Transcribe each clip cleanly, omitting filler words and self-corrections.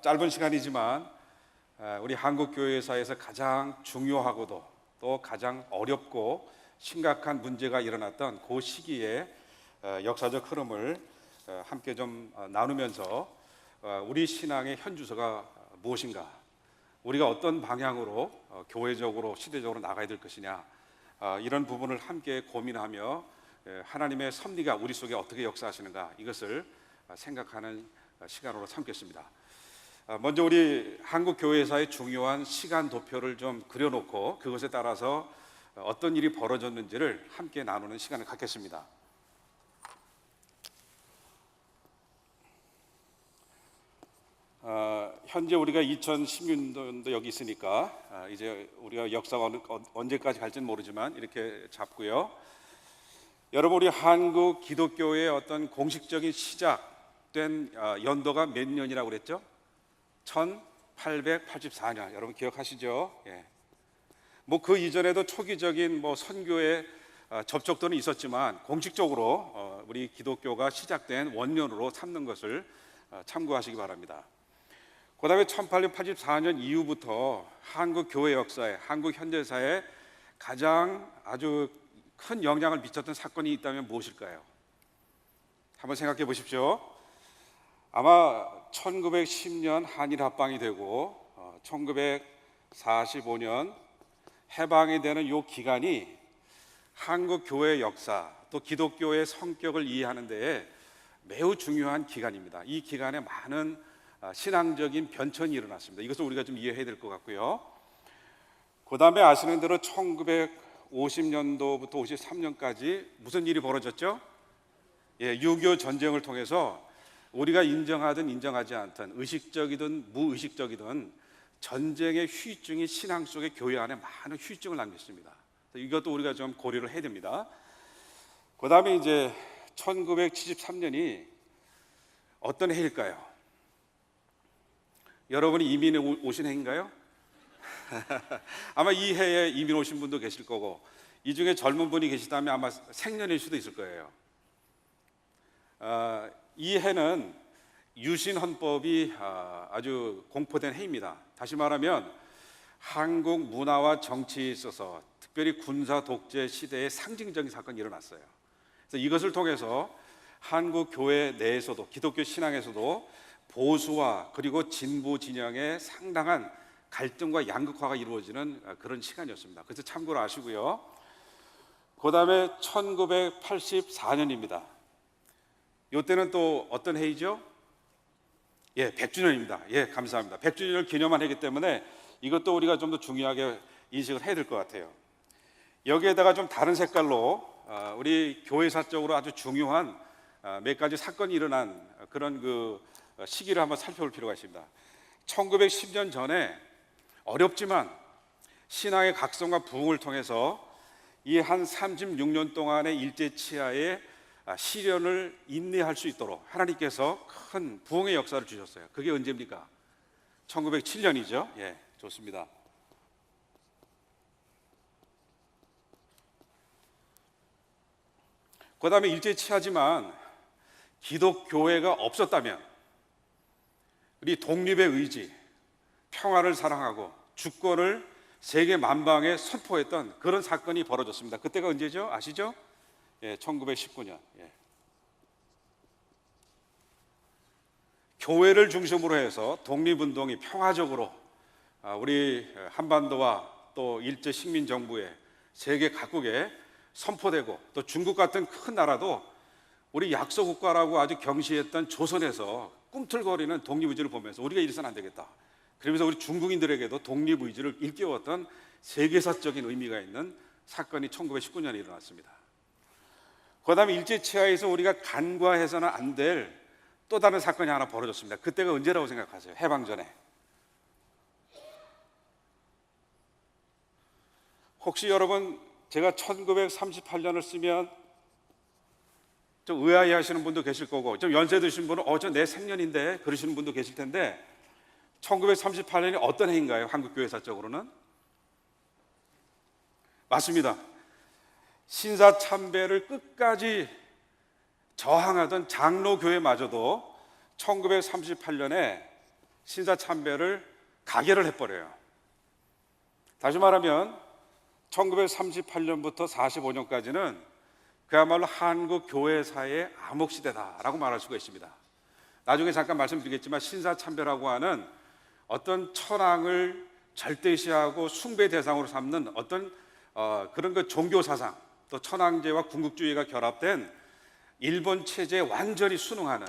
짧은 시간이지만 우리 한국 교회사에서 가장 중요하고도 또 가장 어렵고 심각한 문제가 일어났던 그 시기에 역사적 흐름을 함께 좀 나누면서 우리 신앙의 현주소가 무엇인가, 우리가 어떤 방향으로 교회적으로 시대적으로 나가야 될 것이냐, 이런 부분을 함께 고민하며 하나님의 섭리가 우리 속에 어떻게 역사하시는가, 이것을 생각하는 시간으로 삼겠습니다. 먼저 우리 한국 교회사의 중요한 시간 도표를 좀 그려놓고 그것에 따라서 어떤 일이 벌어졌는지를 함께 나누는 시간을 갖겠습니다. 현재 우리가 2016년도 여기 있으니까 이제 우리가 역사가 언제까지 갈지는 모르지만 이렇게 잡고요. 여러분, 우리 한국 기독교의 어떤 공식적인 시작된 연도가 몇 년이라고 그랬죠? 1884년. 여러분 기억하시죠? 예. 뭐 그 이전에도 초기적인 선교의 접촉도는 있었지만 공식적으로 우리 기독교가 시작된 원년으로 삼는 것을 참고하시기 바랍니다. 그 다음에 1884년 이후부터 한국 교회 역사에, 한국 현대사에 가장 아주 큰 영향을 미쳤던 사건이 있다면 무엇일까요? 한번 생각해 보십시오. 아마 1910년 한일 합방이 되고 1945년 해방이 되는 이 기간이 한국 교회의 역사, 또 기독교의 성격을 이해하는 데에 매우 중요한 기간입니다. 이 기간에 많은 신앙적인 변천이 일어났습니다. 이것을 우리가 좀 이해해야 될 것 같고요. 그 다음에 아시는 대로 1950년도부터 53년까지 무슨 일이 벌어졌죠? 6.25 전쟁을 통해서 우리가 인정하든 인정하지 않든, 의식적이든 무의식적이든 전쟁의 후유증이 신앙 속에 교회 안에 많은 후유증을 남겼습니다. 이것도 우리가 좀 고려를 해야 됩니다. 그 다음에 이제 1973년이 어떤 해일까요? 여러분이 이민 오신 해인가요? 아마 이 해에 이민 오신 분도 계실 거고, 이 중에 젊은 분이 계시다면 아마 생년일 수도 있을 거예요. 이 해는 유신헌법이 아주 공포된 해입니다. 다시 말하면 한국 문화와 정치에 있어서 특별히 군사 독재 시대의 상징적인 사건이 일어났어요. 그래서 이것을 통해서 한국 교회 내에서도, 기독교 신앙에서도 보수와 그리고 진보 진영의 상당한 갈등과 양극화가 이루어지는 그런 시간이었습니다. 그래서 참고로 아시고요. 그 다음에 1984년입니다. 이때는 또 어떤 해이죠? 100주년입니다. 감사합니다. 100주년을 기념한 해이기 때문에 이것도 우리가 좀 더 중요하게 인식을 해야 될 것 같아요. 여기에다가 좀 다른 색깔로 우리 교회사적으로 아주 중요한 몇 가지 사건이 일어난 그런 그 시기를 한번 살펴볼 필요가 있습니다. 1910년 전에 어렵지만 신앙의 각성과 부흥을 통해서 이 한 36년 동안의 일제치하의 시련을 인내할 수 있도록 하나님께서 큰 부흥의 역사를 주셨어요. 그게 언제입니까? 1907년이죠. 좋습니다. 그 다음에 일제치하지만 기독교회가 없었다면 우리 독립의 의지, 평화를 사랑하고 주권을 세계 만방에 선포했던 그런 사건이 벌어졌습니다. 그때가 언제죠? 아시죠? 1919년. 교회를 중심으로 해서 독립운동이 평화적으로 우리 한반도와 또 일제 식민정부의 세계 각국에 선포되고, 또 중국 같은 큰 나라도 우리 약소국가라고 아주 경시했던 조선에서 꿈틀거리는 독립의지를 보면서 우리가 이래서는 안 되겠다, 그러면서 우리 중국인들에게도 독립의지를 일깨웠던 세계사적인 의미가 있는 사건이 1919년에 일어났습니다. 그 다음에 일제치하에서 우리가 간과해서는 안 될 또 다른 사건이 하나 벌어졌습니다. 그때가 언제라고 생각하세요? 해방 전에. 혹시 여러분, 제가 1938년을 쓰면 좀 의아해 하시는 분도 계실 거고, 좀 연세 드신 분은 저 내 생년인데 그러시는 분도 계실 텐데, 1938년이 어떤 해인가요? 한국교회사적으로는? 맞습니다. 신사참배를 끝까지 저항하던 장로교회마저도 1938년에 신사참배를 가결을 해버려요. 다시 말하면 1938년부터 45년까지는 그야말로 한국 교회사의 암흑시대다라고 말할 수가 있습니다. 나중에 잠깐 말씀드리겠지만 신사참배라고 하는 어떤 천황을 절대시하고 숭배 대상으로 삼는 어떤 그런 그 종교 사상, 또 천황제와 군국주의가 결합된 일본 체제에 완전히 순응하는,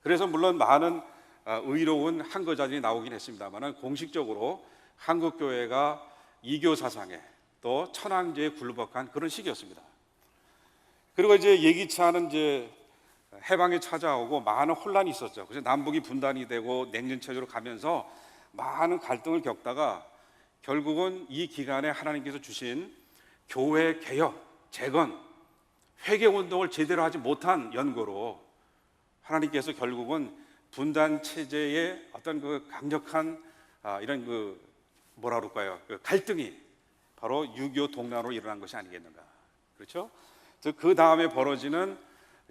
그래서 물론 많은 의로운 한거자들이 나오긴 했습니다만 공식적으로 한국 교회가 이교 사상에 또 천황제에 굴복한 그런 시기였습니다. 그리고 이제 예기치 않은 이제 해방이 찾아오고 많은 혼란이 있었죠. 그래서 남북이 분단이 되고 냉전 체제로 가면서 많은 갈등을 겪다가 결국은 이 기간에 하나님께서 주신 교회 개혁, 재건, 회개 운동을 제대로 하지 못한 연고로 하나님께서 결국은 분단 체제의 어떤 그 강력한 이런 그 뭐라 그럴까요? 그 갈등이 바로 6.25 동란으로 일어난 것이 아니겠는가? 그렇죠? 그 다음에 벌어지는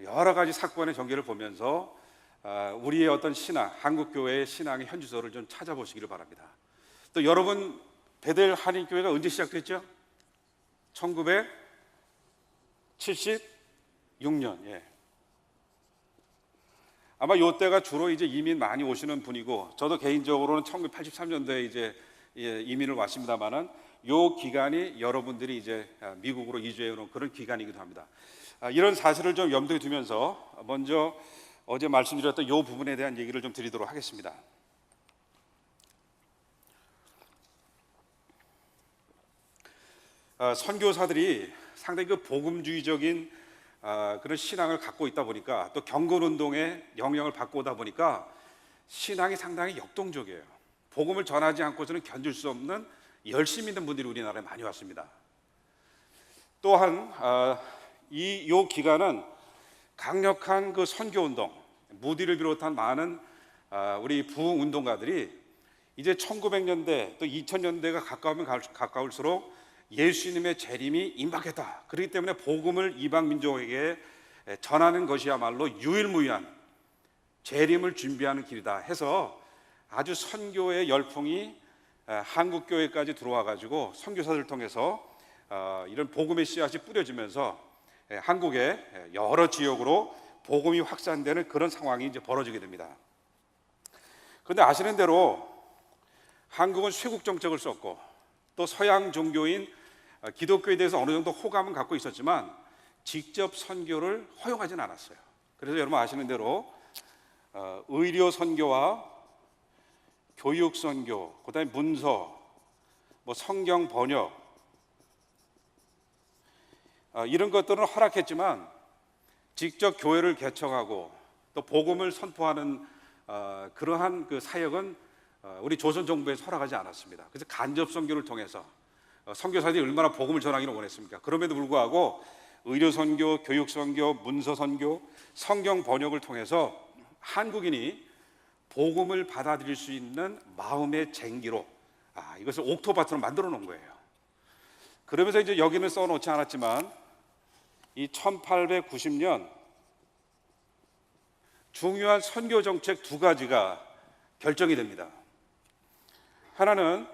여러 가지 사건의 전개를 보면서 우리의 어떤 신앙, 한국 교회의 신앙의 현주소를 좀 찾아보시기를 바랍니다. 또 여러분 베델 한인교회가 언제 시작됐죠? 1976년. 예. 아마 이때가 주로 이제 이민 많이 오시는 분이고, 저도 개인적으로는 1983년도에 이제 이민을 왔습니다만은 요 기간이 여러분들이 이제 미국으로 이주해 오는 그런 기간이기도 합니다. 이런 사실을 좀 염두에 두면서 먼저 어제 말씀드렸던 요 부분에 대한 얘기를 좀 드리도록 하겠습니다. 선교사들이 상당히 그 복음주의적인 그런 신앙을 갖고 있다 보니까, 또 경건운동의 영향을 받고 오다 보니까 신앙이 상당히 역동적이에요. 복음을 전하지 않고서는 견딜 수 없는 열심 있는 분들이 우리나라에 많이 왔습니다. 또한 요 기간은 강력한 그 선교운동, 무디를 비롯한 많은 우리 부흥운동가들이 이제 1900년대 또 2000년대가 가까우면 가까울수록 예수님의 재림이 임박했다. 그렇기 때문에 복음을 이방 민족에게 전하는 것이야말로 유일무이한 재림을 준비하는 길이다 해서 아주 선교의 열풍이 한국 교회까지 들어와 가지고 선교사들을 통해서 이런 복음의 씨앗이 뿌려지면서 한국의 여러 지역으로 복음이 확산되는 그런 상황이 이제 벌어지게 됩니다. 그런데 아시는 대로 한국은 쇄국 정책을 썼고 또 서양 종교인 기독교에 대해서 어느 정도 호감은 갖고 있었지만 직접 선교를 허용하지는 않았어요. 그래서 여러분 아시는 대로 의료 선교와 교육 선교, 그다음에 문서, 뭐 성경 번역 이런 것들은 허락했지만 직접 교회를 개척하고 또 복음을 선포하는 그러한 그 사역은 우리 조선 정부에서 허락하지 않았습니다. 그래서 간접 선교를 통해서 선교사들이 얼마나 복음을 전하기를 원했습니까? 그럼에도 불구하고 의료 선교, 교육 선교, 문서 선교, 성경 번역을 통해서 한국인이 복음을 받아들일 수 있는 마음의 쟁기로 이것을 옥토바트로 만들어 놓은 거예요. 그러면서 이제 여기는 써놓지 않았지만 이 1890년 중요한 선교 정책 두 가지가 결정이 됩니다. 하나는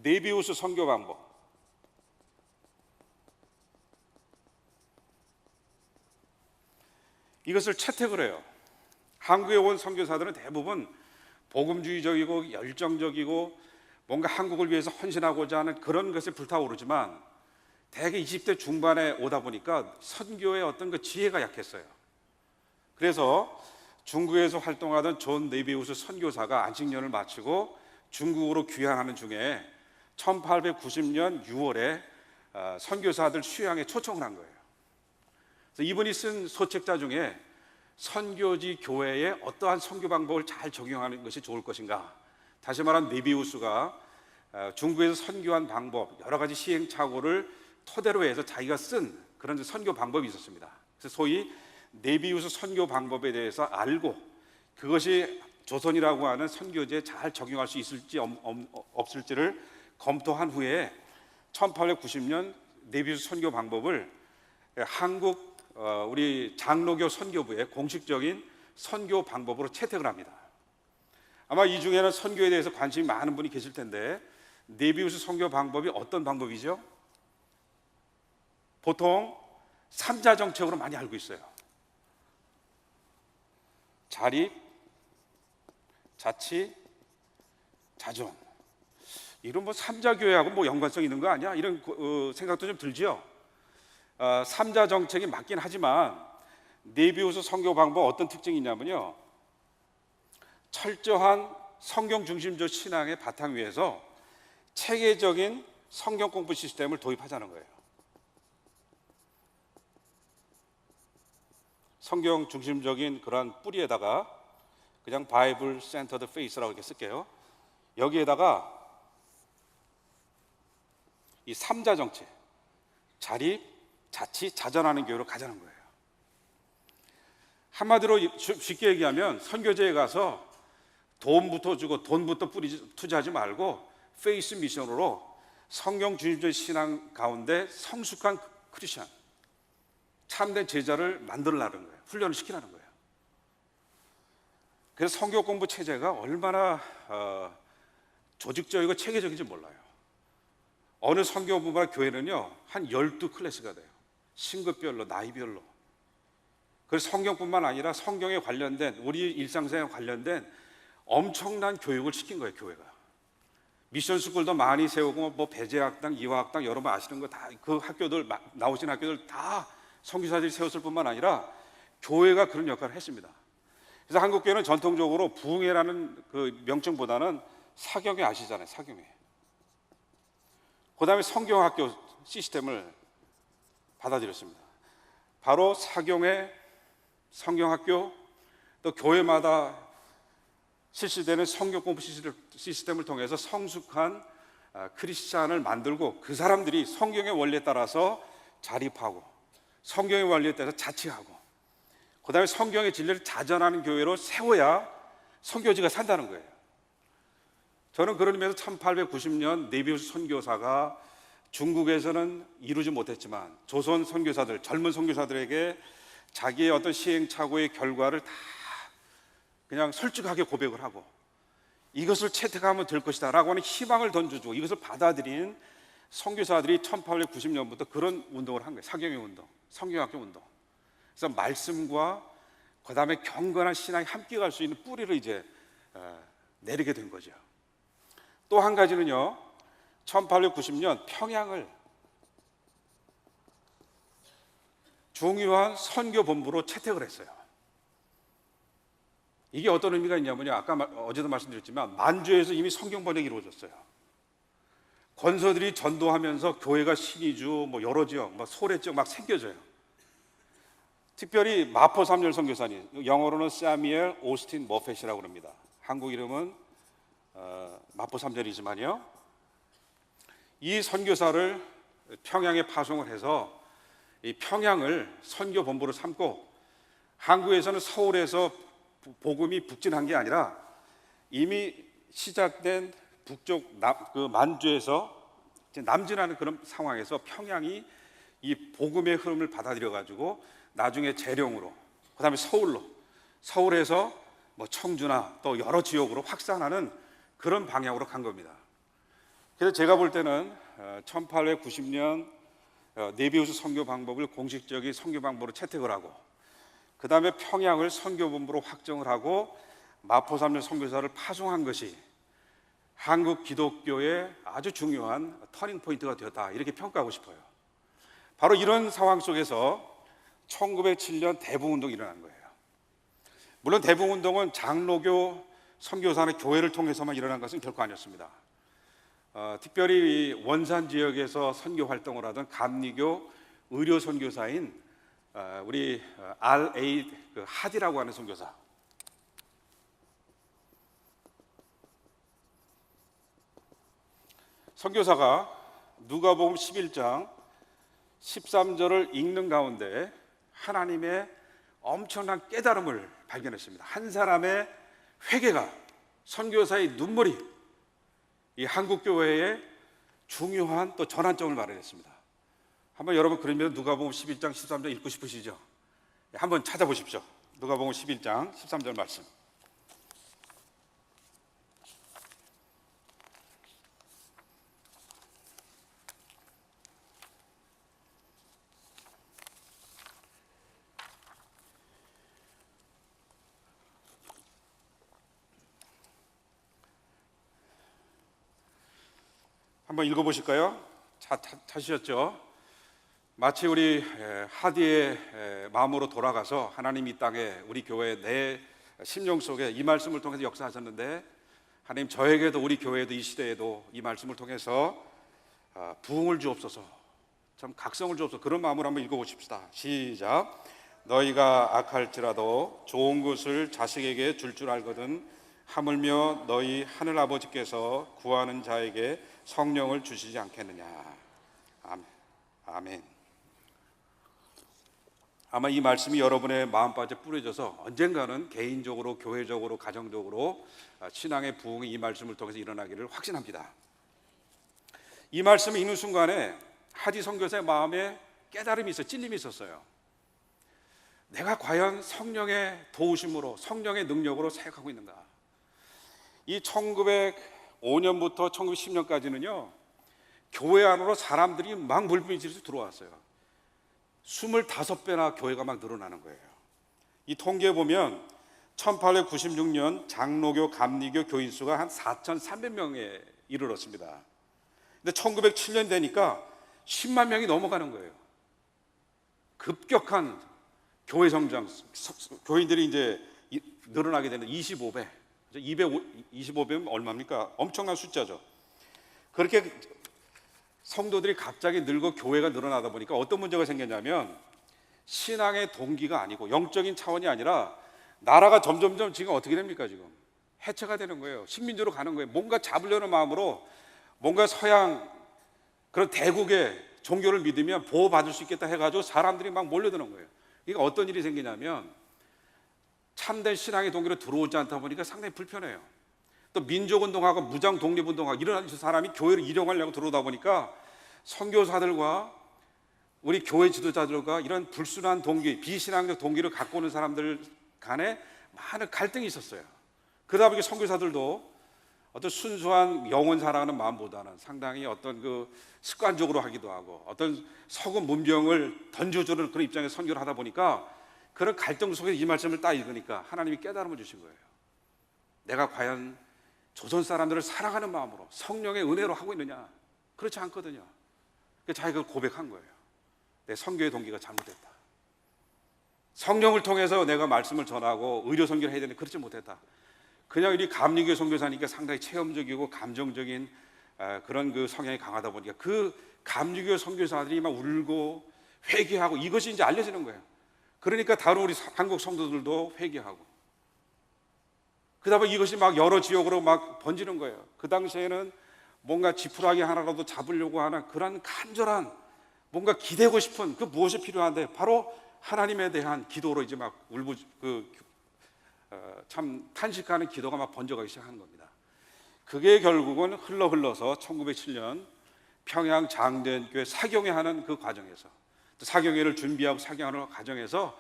네비우스 선교 방법, 이것을 채택을 해요. 한국에 온 선교사들은 대부분 복음주의적이고 열정적이고 뭔가 한국을 위해서 헌신하고자 하는 그런 것에 불타오르지만 대개 20대 중반에 오다 보니까 선교의 어떤 그 지혜가 약했어요. 그래서 중국에서 활동하던 존 네비우스 선교사가 안식년을 마치고 중국으로 귀환하는 중에 1890년 6월에 선교사들 수양에 초청을 한 거예요. 그래서 이분이 쓴 소책자 중에 선교지 교회에 어떠한 선교 방법을 잘 적용하는 것이 좋을 것인가, 다시 말하면 네비우스가 중국에서 선교한 방법, 여러 가지 시행착오를 토대로 해서 자기가 쓴 그런 선교 방법이 있었습니다. 그래서 소위 네비우스 선교 방법에 대해서 알고 그것이 조선이라고 하는 선교지에 잘 적용할 수 있을지 없을지를 검토한 후에 1890년 네비우스 선교 방법을 한국 우리 장로교 선교부의 공식적인 선교 방법으로 채택을 합니다. 아마 이 중에는 선교에 대해서 관심이 많은 분이 계실 텐데, 네비우스 선교 방법이 어떤 방법이죠? 보통 3자 정책으로 많이 알고 있어요. 자립, 자치, 자존. 이런 뭐 3자 교회하고 뭐 연관성 있는 거 아니야? 이런 생각도 좀 들지요. 3자 정책이 맞긴 하지만 네비우스 선교 방법 어떤 특징이 있냐면요, 철저한 성경 중심적 신앙의 바탕 위에서 체계적인 성경 공부 시스템을 도입하자는 거예요. 성경 중심적인 그러한 뿌리에다가 그냥 바이블 센터드 페이스라고 이렇게 쓸게요. 여기에다가 이 3자 정책, 자립, 자치, 자전하는 교회로 가자는 거예요. 한마디로 쉽게 얘기하면 선교제에 가서 돈부터 주고 돈부터 투자하지 말고 페이스 미션으로 성경 중심적 신앙 가운데 성숙한 크리스천, 참된 제자를 만들어라는 거예요. 훈련을 시키라는 거예요. 그래서 성교 공부 체제가 얼마나 조직적이고 체계적인지 몰라요. 어느 성교부나 교회는요 한 12클래스가 돼요. 신급별로, 나이별로. 그래서 성경뿐만 아니라 성경에 관련된, 우리 일상생활에 관련된 엄청난 교육을 시킨 거예요, 교회가. 미션 스쿨도 많이 세우고, 뭐 배재학당, 이화학당 여러 분 아시는 거 다, 그 학교들 나오신 학교들 다 선교사들이 세웠을 뿐만 아니라 교회가 그런 역할을 했습니다. 그래서 한국 교회는 전통적으로 부흥회라는 그 명칭보다는 사경회 아시잖아요, 사경회. 그다음에 성경학교 시스템을 받아들였습니다. 바로 사경회, 성경학교, 또 교회마다 실시되는 성경 공부 시스템을 통해서 성숙한 크리스찬을 만들고, 그 사람들이 성경의 원리에 따라서 자립하고 성경의 원리에 따라서 자치하고, 그 다음에 성경의 진리를 자전하는 교회로 세워야 선교지가 산다는 거예요. 저는 그런 의미에서 1890년 네비우스 선교사가 중국에서는 이루지 못했지만 조선 선교사들, 젊은 선교사들에게 자기의 어떤 시행착오의 결과를 다 그냥 솔직하게 고백을 하고, 이것을 채택하면 될 것이다 라고 하는 희망을 던져주고, 이것을 받아들인 선교사들이 1890년부터 그런 운동을 한 거예요. 사경회 운동, 성경학교 운동. 그래서 말씀과 그 다음에 경건한 신앙이 함께 갈 수 있는 뿌리를 이제 내리게 된 거죠. 또 한 가지는요, 1890년 평양을 중요한 선교본부로 채택을 했어요. 이게 어떤 의미가 있냐면요, 아까 어제도 말씀드렸지만 만주에서 이미 성경 번역이 이루어졌어요. 권서들이 전도하면서 교회가 신의주, 뭐 여러 지역, 뭐 소래 지역 막 생겨져요. 특별히 마포 3열 선교사님, 영어로는 사뮤엘 오스틴 머펫이라고 합니다. 한국 이름은 마포 3절이지만요, 이 선교사를 평양에 파송을 해서 이 평양을 선교 본부로 삼고, 한국에서는 서울에서 복음이 북진한 게 아니라 이미 시작된 북쪽 그 만주에서 남진하는 그런 상황에서 평양이 이 복음의 흐름을 받아들여 가지고 나중에 재령으로, 그다음에 서울에서 뭐 청주나 또 여러 지역으로 확산하는 그런 방향으로 간 겁니다. 그래서 제가 볼 때는 1890년 네비우스 선교 방법을 공식적인 선교 방법으로 채택을 하고, 그 다음에 평양을 선교본부로 확정을 하고 마포 3년 선교사를 파송한 것이 한국 기독교의 아주 중요한 터닝 포인트가 되었다, 이렇게 평가하고 싶어요. 바로 이런 상황 속에서 1907년 대부운동이 일어난 거예요. 물론 대부운동은 장로교 선교사나 교회를 통해서만 일어난 것은 결코 아니었습니다. 특별히 원산 지역에서 선교 활동을 하던 감리교 의료 선교사인 우리 R.A. 하디라고 하는 선교사, 선교사가 누가복음 11장 13절을 읽는 가운데 하나님의 엄청난 깨달음을 발견했습니다. 한 사람의 회개가, 선교사의 눈물이 이 한국 교회의 중요한 또 전환점을 마련했습니다. 한번 여러분 그러면 누가복음 11장 13절 읽고 싶으시죠? 한번 찾아보십시오. 누가복음 11장 13절 말씀. 한번 읽어보실까요? 찾으셨죠? 마치 우리 하디의 마음으로 돌아가서 하나님 이 땅에 우리 교회 내 심령 속에 이 말씀을 통해서 역사하셨는데, 하나님 저에게도 우리 교회도 이 시대에도 이 말씀을 통해서 부흥을 주옵소서, 참 각성을 주옵소서. 그런 마음으로 한번 읽어보십시다. 시작. 너희가 악할지라도 좋은 것을 자식에게 줄 알거든 하물며 너희 하늘 아버지께서 구하는 자에게 성령을 주시지 않겠느냐. 아멘. 아멘. 아마 이 말씀이 여러분의 마음밭에 뿌려져서 언젠가는 개인적으로, 교회적으로, 가정적으로 신앙의 부흥이 이 말씀을 통해서 일어나기를 확신합니다. 이 말씀을 읽는 순간에 하디 선교사의 마음에 깨달음이 있어요. 찔림이 있었어요. 내가 과연 성령의 도우심으로, 성령의 능력으로 사역하고 있는가? 이 1905년부터 1910년까지는요 교회 안으로 사람들이 막 물밀듯이 들어왔어요. 25배나 교회가 막 늘어나는 거예요. 이 통계에 보면 1896년 장로교, 감리교 교인 수가 한 4,300명에 이르렀습니다. 근데 1907년 되니까 10만 명이 넘어가는 거예요. 급격한 교회 성장, 교인들이 이제 늘어나게 되는 25배. 225배면 얼마입니까? 엄청난 숫자죠. 그렇게 성도들이 갑자기 늘고 교회가 늘어나다 보니까 어떤 문제가 생겼냐면, 신앙의 동기가 아니고 영적인 차원이 아니라 나라가 점점점 지금 어떻게 됩니까? 지금 해체가 되는 거예요. 식민지로 가는 거예요. 뭔가 잡으려는 마음으로 뭔가 서양 그런 대국의 종교를 믿으면 보호받을 수 있겠다 해가지고 사람들이 막 몰려드는 거예요. 그러니까 어떤 일이 생기냐면, 참된 신앙의 동기로 들어오지 않다 보니까 상당히 불편해요. 또 민족운동하고 무장 독립운동하고 이런 사람이 교회를 이용하려고 들어오다 보니까 선교사들과 우리 교회 지도자들과 이런 불순한 동기, 비신앙적 동기를 갖고 오는 사람들 간에 많은 갈등이 있었어요. 그러다 보니까 선교사들도 어떤 순수한 영혼 사랑하는 마음보다는 상당히 어떤 그 습관적으로 하기도 하고 어떤 서구 문명을 던져주는 그런 입장에서 선교를 하다 보니까 그런 갈등 속에 이 말씀을 딱 읽으니까 하나님이 깨달음을 주신 거예요. 내가 과연 조선 사람들을 사랑하는 마음으로 성령의 은혜로 하고 있느냐? 그렇지 않거든요. 그래서 자기가 고백한 거예요. 내 선교의 동기가 잘못됐다. 성령을 통해서 내가 말씀을 전하고 의료 선교를 해야 되는데 그렇지 못했다. 그냥 우리 감리교 선교사니까 상당히 체험적이고 감정적인 그런 그 성향이 강하다 보니까 그 감리교 선교사들이 막 울고 회개하고 이것이 이제 알려지는 거예요. 그러니까 다른 우리 한국 성도들도 회개하고, 그다음에 이것이 막 여러 지역으로 막 번지는 거예요. 그 당시에는 뭔가 지푸라기 하나라도 잡으려고 하는 그런 간절한 뭔가 기대고 싶은 그 무엇이 필요한데 바로 하나님에 대한 기도로 이제 막 참 탄식하는 기도가 막 번져가기 시작하는 겁니다. 그게 결국은 흘러서 1907년 평양 장대교회 사경회 하는 그 과정에서, 또 사경회를 준비하고 사경하는 과정에서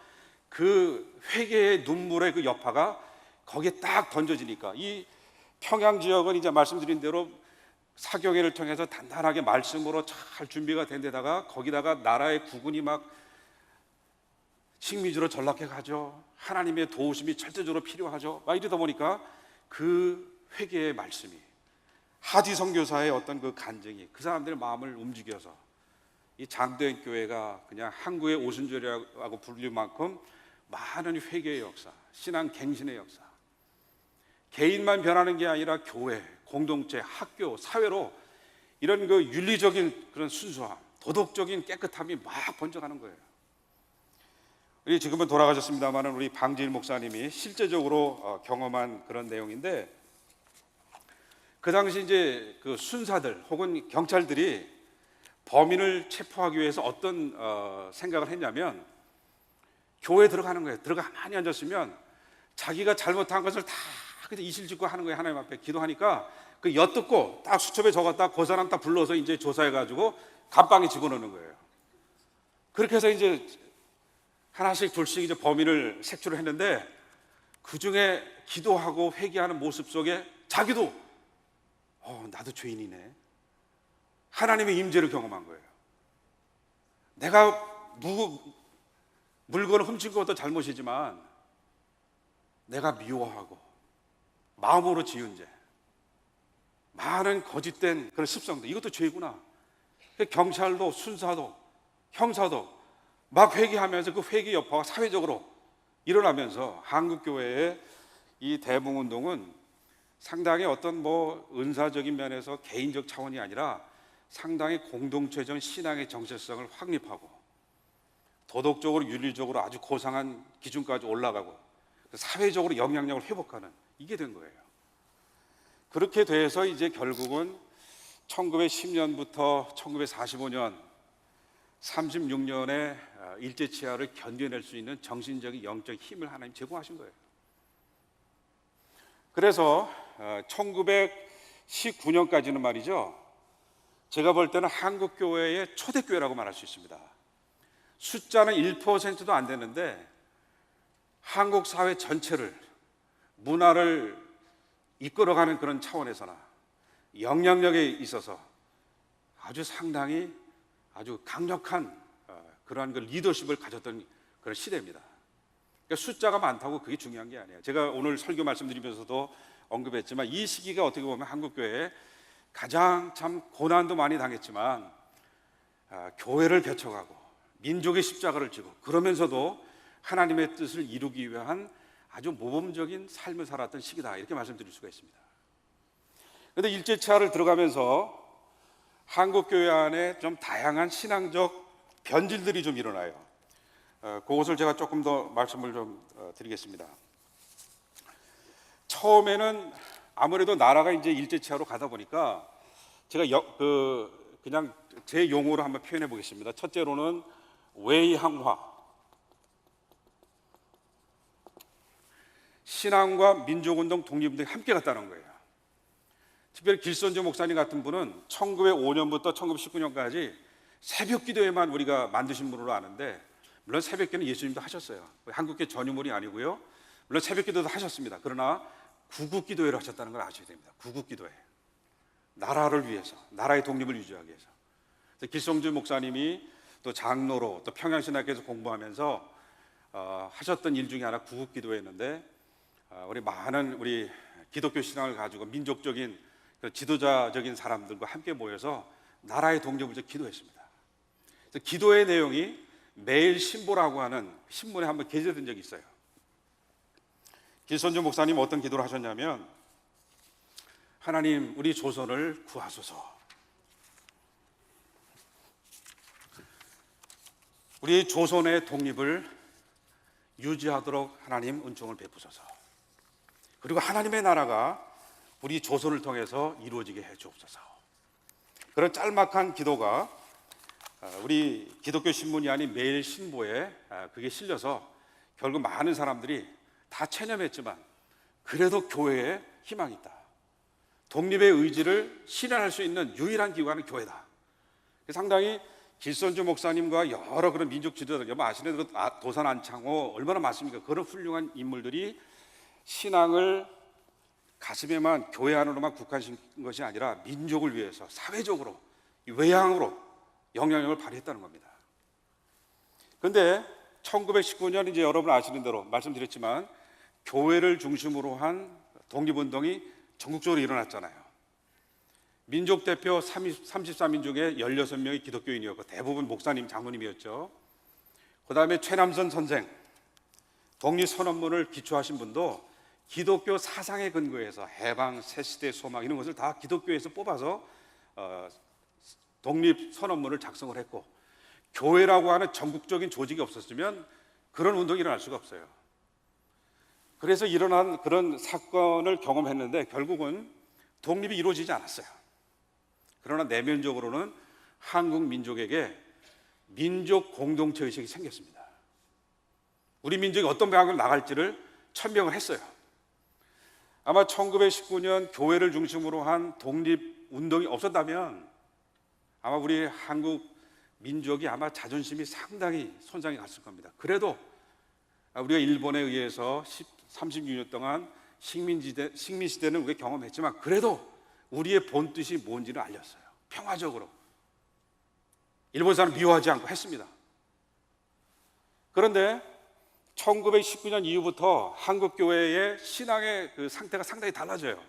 그 회개의 눈물의 그 여파가 거기에 딱 던져지니까, 이 평양 지역은 이제 말씀드린 대로 사경회를 통해서 단단하게 말씀으로 잘 준비가 된 데다가 거기다가 나라의 국군이 막 식민지로 전락해 가죠. 하나님의 도우심이 절대적으로 필요하죠. 막 이러다 보니까 그 회개의 말씀이, 하디 선교사의 어떤 그 간증이 그 사람들의 마음을 움직여서 이 장대현 교회가 그냥 한국의 오순절이라고 불릴 만큼 많은 회개의 역사, 신앙 갱신의 역사, 개인만 변하는 게 아니라 교회, 공동체, 학교, 사회로 이런 그 윤리적인 그런 순수함, 도덕적인 깨끗함이 막 번져가는 거예요. 우리 지금은 돌아가셨습니다만 우리 방지일 목사님이 실제적으로 경험한 그런 내용인데, 그 당시 이제 그 순사들 혹은 경찰들이 범인을 체포하기 위해서 어떤 생각을 했냐면, 교회에 들어가는 거예요. 들어가 가만히 앉았으면 자기가 잘못한 것을 다 그냥 이실직고 하는 거예요. 하나님 앞에 기도하니까 그 엿듣고 딱 수첩에 적었다 그 사람 딱 불러서 이제 조사해가지고 감방에 집어넣는 거예요. 그렇게 해서 이제 하나씩 둘씩 이제 범인을 색출을 했는데, 그 중에 기도하고 회개하는 모습 속에 자기도 나도 죄인이네, 하나님의 임재를 경험한 거예요. 내가 물건을 훔친 것도 잘못이지만 내가 미워하고 마음으로 지은 죄, 많은 거짓된 그런 습성들, 이것도 죄구나. 경찰도 순사도 형사도 막 회개하면서 그 회개 여파가 사회적으로 일어나면서 한국 교회의 이 대붕운동은 상당히 어떤 은사적인 면에서 개인적 차원이 아니라 상당히 공동체적 신앙의 정체성을 확립하고 도덕적으로 윤리적으로 아주 고상한 기준까지 올라가고 사회적으로 영향력을 회복하는, 이게 된 거예요. 그렇게 돼서 이제 결국은 1910년부터 1945년 36년의 일제치하를 견뎌낼 수 있는 정신적인 영적 힘을 하나님 제공하신 거예요. 그래서 1919년까지는 말이죠, 제가 볼 때는 한국 교회의 초대교회라고 말할 수 있습니다. 숫자는 1%도 안 되는데 한국 사회 전체를, 문화를 이끌어가는 그런 차원에서나 영향력에 있어서 아주 상당히 아주 강력한 그러한 그 리더십을 가졌던 그런 시대입니다. 그러니까 숫자가 많다고 그게 중요한 게 아니에요. 제가 오늘 설교 말씀드리면서도 언급했지만 이 시기가 어떻게 보면 한국교회에 가장 참 고난도 많이 당했지만 교회를 개척하고 민족의 십자가를 지고 그러면서도 하나님의 뜻을 이루기 위한 아주 모범적인 삶을 살았던 시기다, 이렇게 말씀드릴 수가 있습니다. 그런데 일제치하를 들어가면서 한국교회 안에 좀 다양한 신앙적 변질들이 좀 일어나요. 그것을 제가 조금 더 말씀을 좀 드리겠습니다. 처음에는 아무래도 나라가 이제 일제치하로 가다 보니까 제가 그냥 제 용어로 한번 표현해 보겠습니다. 첫째로는 외향화, 신앙과 민족운동, 독립운동이 함께 갔다는 거예요. 특별히 길선주 목사님 같은 분은 1905년부터 1919년까지 새벽기도회만 우리가 만드신 분으로 아는데, 물론 새벽기도는 예수님도 하셨어요. 한국교 전유물이 아니고요. 물론 새벽기도도 하셨습니다. 그러나 구국기도회를 하셨다는 걸 아셔야 됩니다. 구국기도회, 나라를 위해서, 나라의 독립을 유지하기 위해서. 길성주 목사님이 또 장로로 또 평양신학교에서 공부하면서 하셨던 일 중에 하나 구국기도회였는데, 우리 많은 우리 기독교 신앙을 가지고 민족적인 그 지도자적인 사람들과 함께 모여서 나라의 독립을 위해서 기도했습니다. 그래서 기도의 내용이 매일 신보라고 하는 신문에 한번 게재된 적이 있어요. 길선주 목사님 어떤 기도를 하셨냐면, 하나님 우리 조선을 구하소서, 우리 조선의 독립을 유지하도록 하나님 은총을 베푸소서, 그리고 하나님의 나라가 우리 조선을 통해서 이루어지게 해 주옵소서. 그런 짤막한 기도가 우리 기독교 신문이 아닌 매일 신보에 그게 실려서 결국 많은 사람들이 다 체념했지만 그래도 교회에 희망이 있다, 독립의 의지를 실현할 수 있는 유일한 기관은 교회다. 상당히 길선주 목사님과 여러 그런 민족 지도자들, 여러분 아시는 대로 도산 안창호 얼마나 많습니까? 그런 훌륭한 인물들이 신앙을 가슴에만, 교회 안으로만 국한시킨 것이 아니라 민족을 위해서 사회적으로, 외향으로 영향력을 발휘했다는 겁니다. 그런데 1919년 이제 여러분 아시는 대로 말씀드렸지만 교회를 중심으로 한 독립운동이 전국적으로 일어났잖아요. 민족 대표 34민족의 16명이 기독교인이었고 대부분 목사님, 장로님이었죠. 그 다음에 최남선 선생, 독립선언문을 기초하신 분도 기독교 사상에 근거해서 해방, 새시대 소망 이런 것을 다 기독교에서 뽑아서 독립선언문을 작성을 했고, 교회라고 하는 전국적인 조직이 없었으면 그런 운동이 일어날 수가 없어요. 그래서 일어난 그런 사건을 경험했는데 결국은 독립이 이루어지지 않았어요. 그러나 내면적으로는 한국 민족에게 민족 공동체 의식이 생겼습니다. 우리 민족이 어떤 방향으로 나갈지를 천명을 했어요. 아마 1919년 교회를 중심으로 한 독립운동이 없었다면 아마 우리 한국 민족이 아마 자존심이 상당히 손상이 갔을 겁니다. 그래도 우리가 일본에 의해서 36년 동안 식민시대는 우리가 경험했지만 그래도 우리의 본뜻이 뭔지를 알렸어요. 평화적으로. 일본 사람 미워하지 않고 했습니다. 그런데 1919년 이후부터 한국 교회의 신앙의 그 상태가 상당히 달라져요.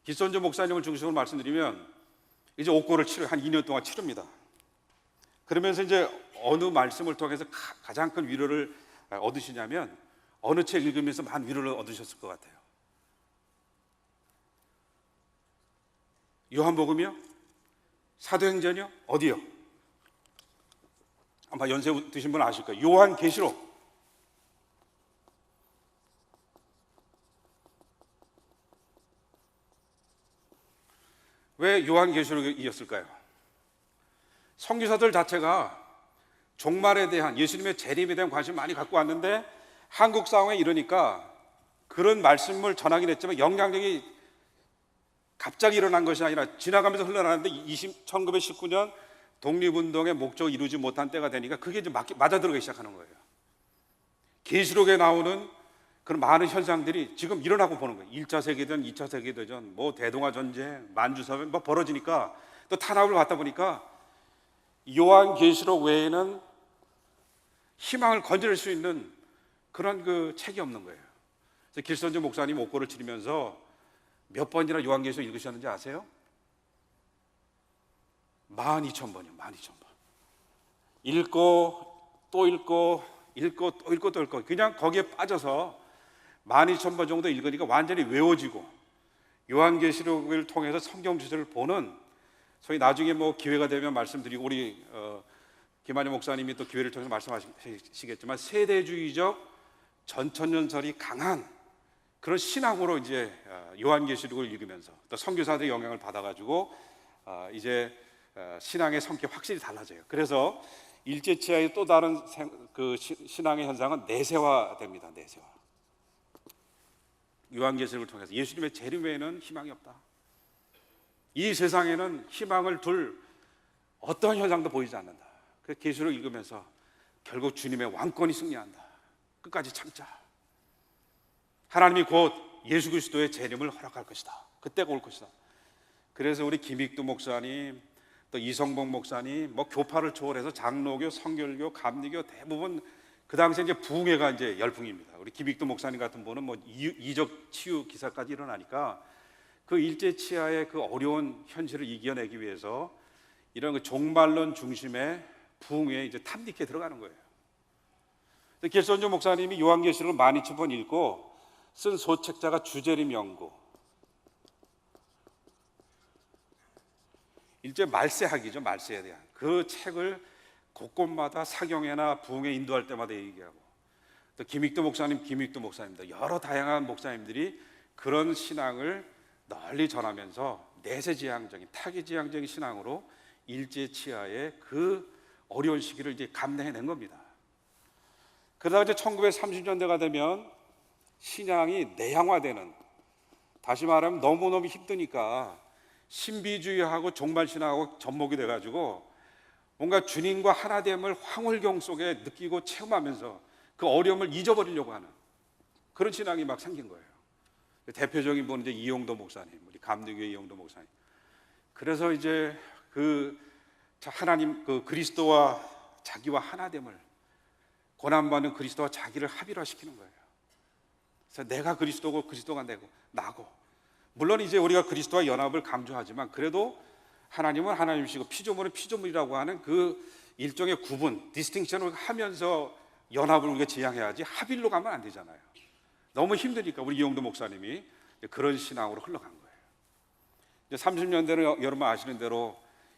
기선조 목사님을 중심으로 말씀드리면 이제 옥고를 한 2년 동안 치릅니다. 그러면서 이제 어느 말씀을 통해서 가장 큰 위로를 얻으시냐면 어느 책 읽으면서 많은 위로를 얻으셨을 것 같아요. 요한복음이요? 사도행전이요? 어디요? 아마 연세 드신 분 아실 거예요. 요한계시록. 왜 요한계시록이었을까요? 선교사들 자체가 종말에 대한, 예수님의 재림에 대한 관심을 많이 갖고 왔는데 한국 상황에 이러니까 그런 말씀을 전하긴 했지만 영향력이 갑자기 일어난 것이 아니라 지나가면서 흘러나왔는데 1919년 독립운동의 목적을 이루지 못한 때가 되니까 그게 이제 맞아들어가기 시작하는 거예요. 계시록에 나오는 그런 많은 현상들이 지금 일어나고 보는 거예요. 1차 세계대전, 2차 세계대전, 뭐 대동아 전쟁, 만주사변 뭐 벌어지니까 또 탄압을 받다 보니까 요한계시록 외에는 희망을 건질 수 있는 그런 그 책이 없는 거예요. 그래서 길선주 목사님 옥고를 치르면서 몇 번이나 요한계시록 읽으셨는지 아세요? 12,000번이요. 12,000번. 읽고 또 읽고 읽고 또 읽고 또 읽고 그냥 거기에 빠져서 12,000번 정도 읽으니까 완전히 외워지고 요한계시록을 통해서 성경 주제를 보는, 소위 나중에 뭐 기회가 되면 말씀드리고 우리 김한영 목사님이 또 기회를 통해서 말씀하시겠지만 세대주의적 전천년설이 강한 그런 신학으로 이제 요한계시록을 읽으면서 또 선교사들의 영향을 받아가지고 이제 신앙의 성격이 확실히 달라져요. 그래서 일제치하의 또 다른 그 신앙의 현상은 내세화됩니다. 내세화. 요한계시록을 통해서 예수님의 재림 외에는 희망이 없다. 이 세상에는 희망을 둘 어떠한 현상도 보이지 않는다. 그래서 계시록 읽으면서 결국 주님의 왕권이 승리한다. 끝까지 참자. 하나님이 곧 예수 그리스도의 재림을 허락할 것이다. 그때가 올 것이다. 그래서 우리 김익두 목사님, 또 이성봉 목사님, 뭐 교파를 초월해서 장로교, 성결교, 감리교 대부분 그 당시에 이제 부흥회가 이제 열풍입니다. 우리 김익두 목사님 같은 분은 뭐 이적 치유 기사까지 일어나니까 그 일제 치하의 그 어려운 현실을 이겨내기 위해서 이런 그 종말론 중심의 부흥회에 이제 탐닉해 들어가는 거예요. 길선조 목사님이 요한계시록을 12,000번 읽고 쓴 소책자가 주재림 연구, 일제 말세학이죠. 말세에 대한 그 책을 곳곳마다 사경회나 부흥회 인도할 때마다 얘기하고, 또 김익두 목사님입니다. 여러 다양한 목사님들이 그런 신앙을 널리 전하면서 내세지향적인 타계지향적인 신앙으로 일제 치하의 그 어려운 시기를 이제 감내해낸 겁니다. 그러다가 이제 1930년대가 되면 신앙이 내향화되는, 다시 말하면 너무너무 힘드니까 신비주의하고 종말신앙하고 접목이 돼가지고 뭔가 주님과 하나됨을 황홀경 속에 느끼고 체험하면서 그 어려움을 잊어버리려고 하는 그런 신앙이 막 생긴 거예요. 대표적인 분은 이제 이용도 목사님, 우리 감리교의 이용도 목사님. 그래서 이제 그 하나님, 그 그리스도와 자기와 하나됨을, 고난받는 그리스도와 자기를 합일화시키는 거예요. 그래서 내가 그리스도고 그리스도가 나고, 물론 이제 우리가 그리스도와 연합을 강조하지만 그래도 하나님은 하나님이시고 피조물은 피조물이라고 하는 그 일종의 구분, 디스팅션을 하면서 연합을 우리가 지향해야지 합일로 가면 안 되잖아요. 너무 힘드니까 우리 이용도 목사님이 그런 신앙으로 흘러간 거예요. 이제 30년대는 여러분 아시는 대로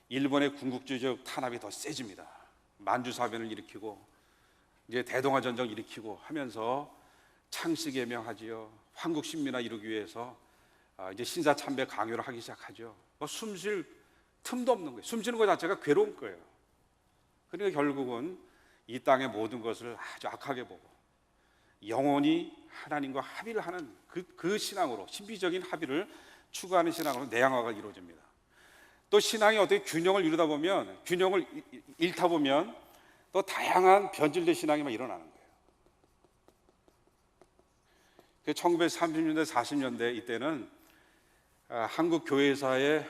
일본의 군국주의적 탄압이 더 세집니다. 만주사변을 일으키고 이제 대동아 전쟁을 일으키고 하면서 창씨개명하지요. 황국신민화 이루기 위해서 이제 신사참배 강요를 하기 시작하죠. 숨 쉴 틈도 없는 거예요. 숨 쉬는 것 자체가 괴로운 거예요. 그러니까 결국은 이 땅의 모든 것을 아주 악하게 보고 영원히 하나님과 합의를 하는 그 신앙으로, 신비적인 합의를 추구하는 신앙으로 내향화가 이루어집니다. 또 신앙이 어떻게 균형을 이루다 보면, 균형을 잃다 보면 또 다양한 변질된 신앙이 막 일어나는 거예요. 1930년대, 40년대 이때는 한국 교회사의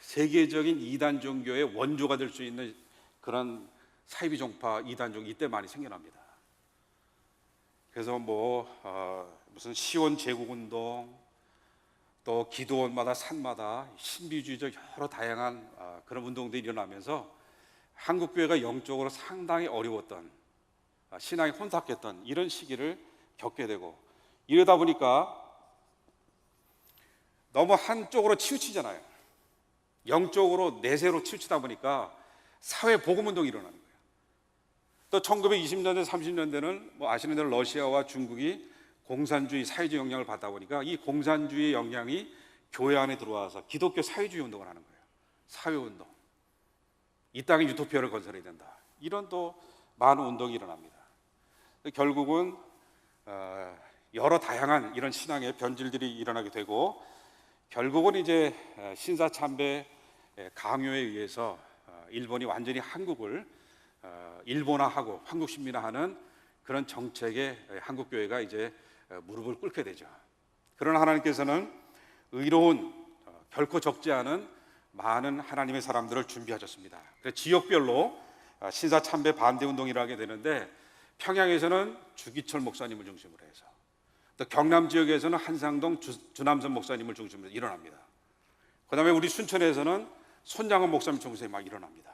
세계적인 이단 종교의 원조가 될 수 있는 그런 사이비 종파 이단 종교 이때 많이 생겨납니다. 그래서 무슨 시온 제국운동, 또 기도원마다 산마다 신비주의적 여러 다양한 그런 운동들이 일어나면서 한국교회가 영적으로 상당히 어려웠던, 신앙이 혼탁했던 이런 시기를 겪게 되고, 이러다 보니까 너무 한쪽으로 치우치잖아요. 영적으로 내세로 치우치다 보니까 사회 복음 운동이 일어나는 거예요. 또 1920년대 30년대는 뭐 아시는 대로 러시아와 중국이 공산주의 사회주의 영향을 받다 보니까 이 공산주의 영향이 교회 안에 들어와서 기독교 사회주의 운동을 하는 거예요. 사회운동, 이 땅에 유토피아를 건설해야 된다, 이런 또 많은 운동이 일어납니다. 결국은 여러 다양한 이런 신앙의 변질들이 일어나게 되고, 결국은 이제 신사참배 강요에 의해서 일본이 완전히 한국을 일본화하고 한국신민화하는 그런 정책에 한국교회가 이제 무릎을 꿇게 되죠. 그러나 하나님께서는 의로운, 결코 적지 않은 많은 하나님의 사람들을 준비하셨습니다. 그래서 지역별로 신사참배 반대운동을 하게 되는데, 평양에서는 주기철 목사님을 중심으로 해서, 또 경남 지역에서는 한상동 주남선 목사님을 중심으로 일어납니다. 그 다음에 우리 순천에서는 손장원 목사님 중심에 막 일어납니다.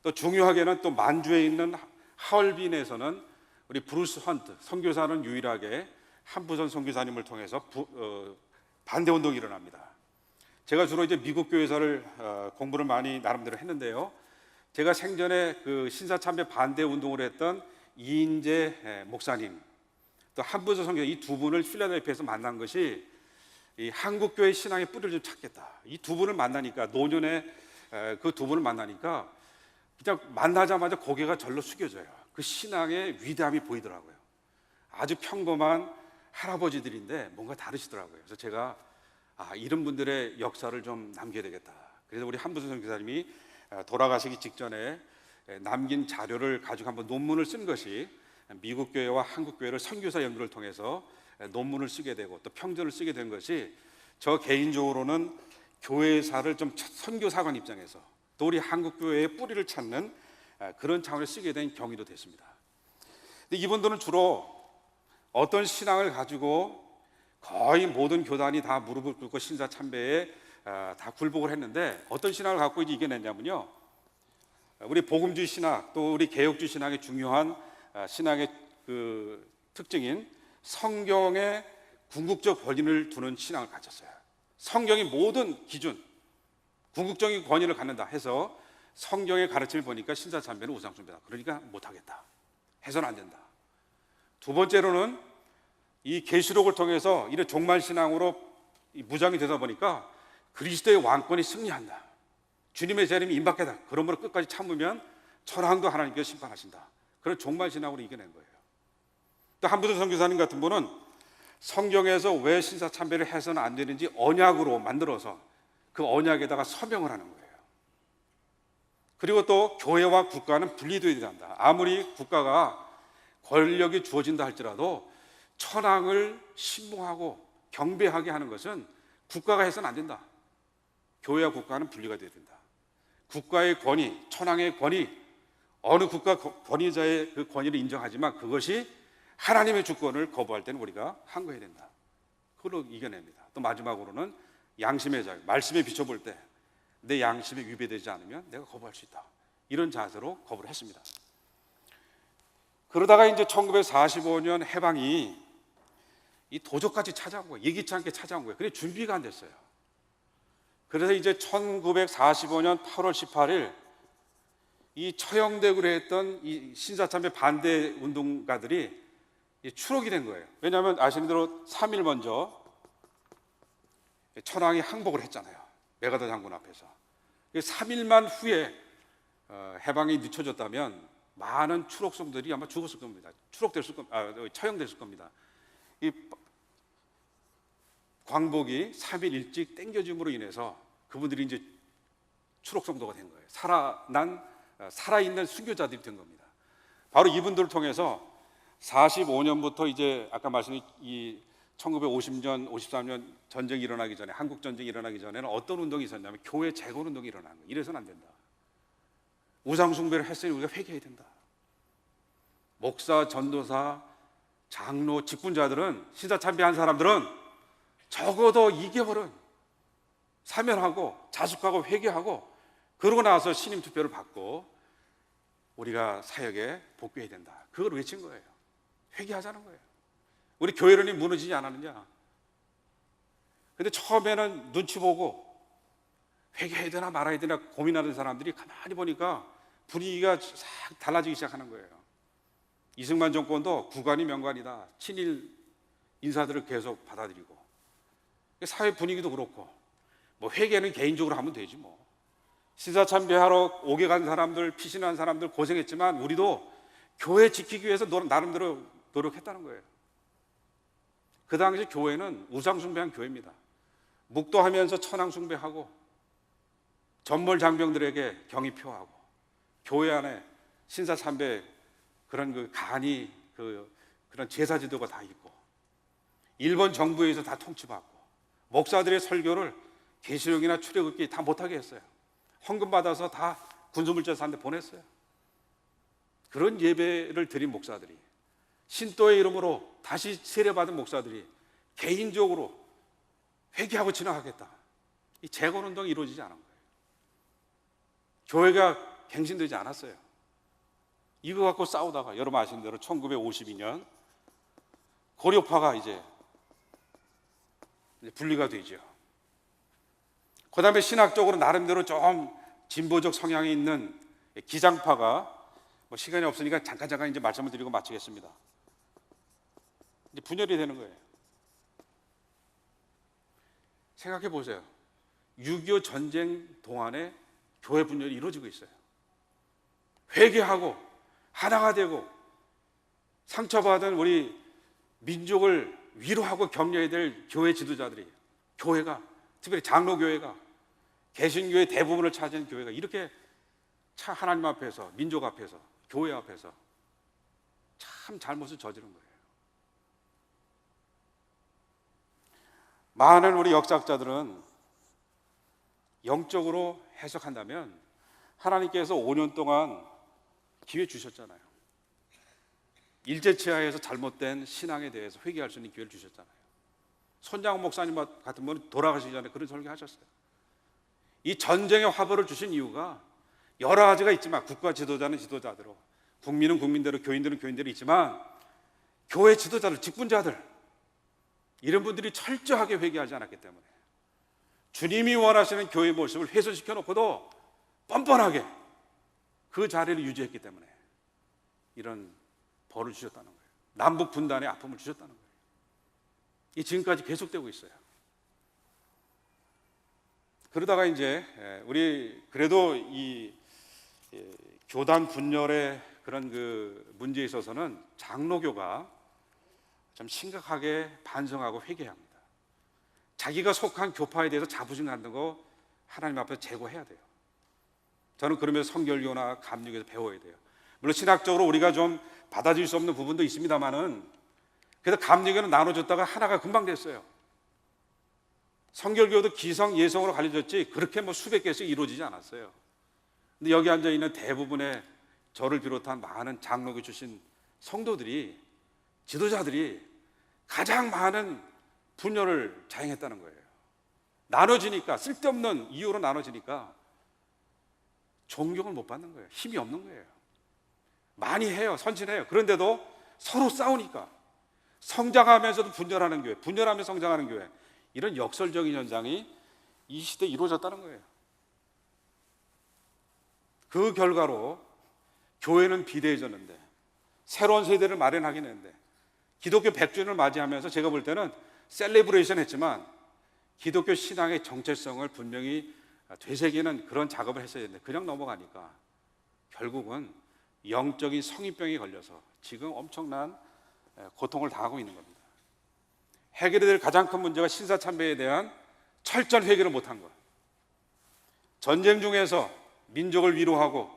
또 중요하게는 또 만주에 있는 하얼빈에서는 우리 브루스 헌트 선교사는 유일하게 한부선 선교사님을 통해서 반대 운동이 일어납니다. 제가 주로 이제 미국 교회사를 공부를 많이 나름대로 했는데요, 제가 생전에 그 신사참배 반대 운동을 했던 이인재 목사님, 또 한부선 선교사, 이 두 분을 필라델피아에서 만난 것이 이 한국교회 신앙의 뿌리를 좀 찾겠다. 이 두 분을 만나니까, 노년에 그 두 분을 만나니까 그냥 만나자마자 고개가 절로 숙여져요. 그 신앙의 위대함이 보이더라고요. 아주 평범한 할아버지들인데 뭔가 다르시더라고요. 그래서 제가 이런 분들의 역사를 좀 남겨야 되겠다. 그래서 우리 한부선 선교사님이 돌아가시기 직전에 남긴 자료를 가지고 한번 논문을 쓴 것이, 미국 교회와 한국 교회를 선교사 연구를 통해서 논문을 쓰게 되고 또 평전을 쓰게 된 것이, 저 개인적으로는 교회사를 좀 선교사관 입장에서 또 우리 한국 교회의 뿌리를 찾는 그런 차원에서 쓰게 된 경위도 됐습니다. 근데 이분들은 주로 어떤 신앙을 가지고 거의 모든 교단이 다 무릎을 꿇고 신사참배에 다 굴복을 했는데, 어떤 신앙을 갖고 이제 이겨냈냐면요, 우리 복음주의 신학 또 우리 개혁주의 신학의 중요한 신앙의 그 특징인 성경에 궁극적 권위를 두는 신앙을 가졌어요. 성경이 모든 기준, 궁극적인 권위를 갖는다 해서 성경의 가르침을 보니까 신사참배는 우상숭배다, 그러니까 못하겠다, 해서는 안 된다. 두 번째로는 이 계시록을 통해서 이런 종말신앙으로 무장이 되다 보니까 그리스도의 왕권이 승리한다, 주님의 재림이 임박하다, 그러므로 끝까지 참으면 천황도 하나님께서 심판하신다, 그런 종말신앙으로 이겨낸 거예요. 또 한부선 선교사님 같은 분은 성경에서 왜 신사참배를 해서는 안 되는지 언약으로 만들어서 그 언약에다가 서명을 하는 거예요. 그리고 또 교회와 국가는 분리되어야 한다. 아무리 국가가 권력이 주어진다 할지라도 천황을 신봉하고 경배하게 하는 것은 국가가 해서는 안 된다. 교회와 국가는 분리가 되어야 된다. 국가의 권위, 천황의 권위, 어느 국가 권위자의 그 권위를 인정하지만 그것이 하나님의 주권을 거부할 때는 우리가 항거해야 된다. 그걸로 이겨냅니다. 또 마지막으로는 양심의 자유, 말씀에 비춰볼 때 내 양심에 위배되지 않으면 내가 거부할 수 있다, 이런 자세로 거부를 했습니다. 그러다가 이제 1945년 해방이 이 도적같이 찾아온 거예요. 예기치 않게 찾아온 거예요. 그래 준비가 안 됐어요. 그래서 이제 1945년 8월 18일 이 처형되기로 했던 이 신사참배 반대 운동가들이 추록이 된 거예요. 왜냐하면 아시는 대로 3일 먼저 천황이 항복을 했잖아요, 메가더 장군 앞에서. 3일만 후에 해방이 늦춰졌다면 많은 추록성들이 아마 죽었을 겁니다. 처형됐을 겁니다. 이 광복이 3일 일찍 땡겨짐으로 인해서 그분들이 이제 추록성도가 된 거예요. 살아있는 순교자들이 된 겁니다. 바로 이분들을 통해서 45년부터 이제 아까 말씀드린 이 1950년, 53년 전쟁이 일어나기 전에, 한국 전쟁이 일어나기 전에는 어떤 운동이 있었냐면 교회 재건 운동이 일어난 거예요. 이래서는 안 된다. 우상 숭배를 했으니 우리가 회개해야 된다. 목사, 전도사, 장로, 직분자들은, 신사참배한 사람들은 적어도 2개월은 사면하고 자숙하고 회개하고 그러고 나서 신임 투표를 받고 우리가 사역에 복귀해야 된다. 그걸 외친 거예요. 회개하자는 거예요. 우리 교회론이 무너지지 않았느냐. 근데 처음에는 눈치 보고 회개해야 되나 말아야 되나 고민하는 사람들이 가만히 보니까 분위기가 싹 달라지기 시작하는 거예요. 이승만 정권도 구관이 명관이다. 친일 인사들을 계속 받아들이고 사회 분위기도 그렇고 뭐 회개는 개인적으로 하면 되지 뭐. 신사참배하러 오게 간 사람들, 피신한 사람들 고생했지만 우리도 교회 지키기 위해서 나름대로 노력했다는 거예요. 그 당시 교회는 우상숭배한 교회입니다. 묵도하면서 천황숭배하고 전몰장병들에게 경의 표하고 교회 안에 신사참배 그런 그 간이 그런 제사 지도가 다 있고 일본 정부에 의해서 다 통치받고 목사들의 설교를 계시록이나 출애굽기 다 못하게 했어요. 헌금 받아서 다 군수물자사한테 보냈어요. 그런 예배를 드린 목사들이 신도의 이름으로 다시 세례받은 목사들이 개인적으로 회개하고 지나가겠다. 이 재건운동이 이루어지지 않은 거예요. 교회가 갱신되지 않았어요. 이거 갖고 싸우다가 여러분 아시는 대로 1952년 고려파가 이제 분리가 되죠. 그 다음에 신학적으로 나름대로 좀 진보적 성향이 있는 기장파가 뭐 시간이 없으니까 잠깐 이제 말씀을 드리고 마치겠습니다. 이제 분열이 되는 거예요. 생각해 보세요. 6.25 전쟁 동안에 교회 분열이 이루어지고 있어요. 회개하고 하나가 되고 상처받은 우리 민족을 위로하고 격려해야 될 교회 지도자들이 교회가 특별히 장로교회가 개신교의 대부분을 차지한 교회가 이렇게 참 하나님 앞에서 민족 앞에서 교회 앞에서 참 잘못을 저지른 거예요. 많은 우리 역사학자들은 영적으로 해석한다면 하나님께서 5년 동안 기회 주셨잖아요. 일제치하에서 잘못된 신앙에 대해서 회개할 수 있는 기회를 주셨잖아요. 손장훈 목사님 같은 분은 돌아가시기 전에 그런 설교하셨어요. 이 전쟁의 화벌을 주신 이유가 여러 가지가 있지만 국가 지도자는 지도자대로, 국민은 국민대로, 교인들은 교인대로 있지만 교회 지도자들, 직분자들 이런 분들이 철저하게 회개하지 않았기 때문에 주님이 원하시는 교회의 모습을 훼손시켜 놓고도 뻔뻔하게 그 자리를 유지했기 때문에 이런 벌을 주셨다는 거예요. 남북 분단의 아픔을 주셨다는 거예요. 이 지금까지 계속되고 있어요. 그러다가 이제 우리 그래도 이 교단 분열의 그런 그 문제에 있어서는 장로교가 좀 심각하게 반성하고 회개합니다. 자기가 속한 교파에 대해서 자부심 갖는 거 하나님 앞에서 제거해야 돼요. 저는 그러면서 성결교나 감리교에서 배워야 돼요. 물론 신학적으로 우리가 좀 받아들일 수 없는 부분도 있습니다만은 그래서 감리교는 나눠졌다가 하나가 금방 됐어요. 성결교도 기성, 예성으로 갈려졌지 그렇게 뭐 수백 개씩 이루어지지 않았어요. 근데 여기 앉아있는 대부분의 저를 비롯한 많은 장로교 출신 성도들이, 지도자들이 가장 많은 분열을 자행했다는 거예요. 나눠지니까, 쓸데없는 이유로 나눠지니까 존경을 못 받는 거예요. 힘이 없는 거예요. 많이 해요, 선진해요. 그런데도 서로 싸우니까 성장하면서도 분열하는 교회, 분열하면서 성장하는 교회, 이런 역설적인 현상이 이 시대에 이루어졌다는 거예요. 그 결과로 교회는 비대해졌는데 새로운 세대를 마련하긴 했는데 기독교 100주년을 맞이하면서 제가 볼 때는 셀레브레이션 했지만 기독교 신앙의 정체성을 분명히 되새기는 그런 작업을 했어야 되는데 그냥 넘어가니까 결국은 영적인 성인병에 걸려서 지금 엄청난 고통을 당하고 있는 겁니다. 해결해야 될 가장 큰 문제가 신사참배에 대한 철저한 회개를 못한 것. 전쟁 중에서 민족을 위로하고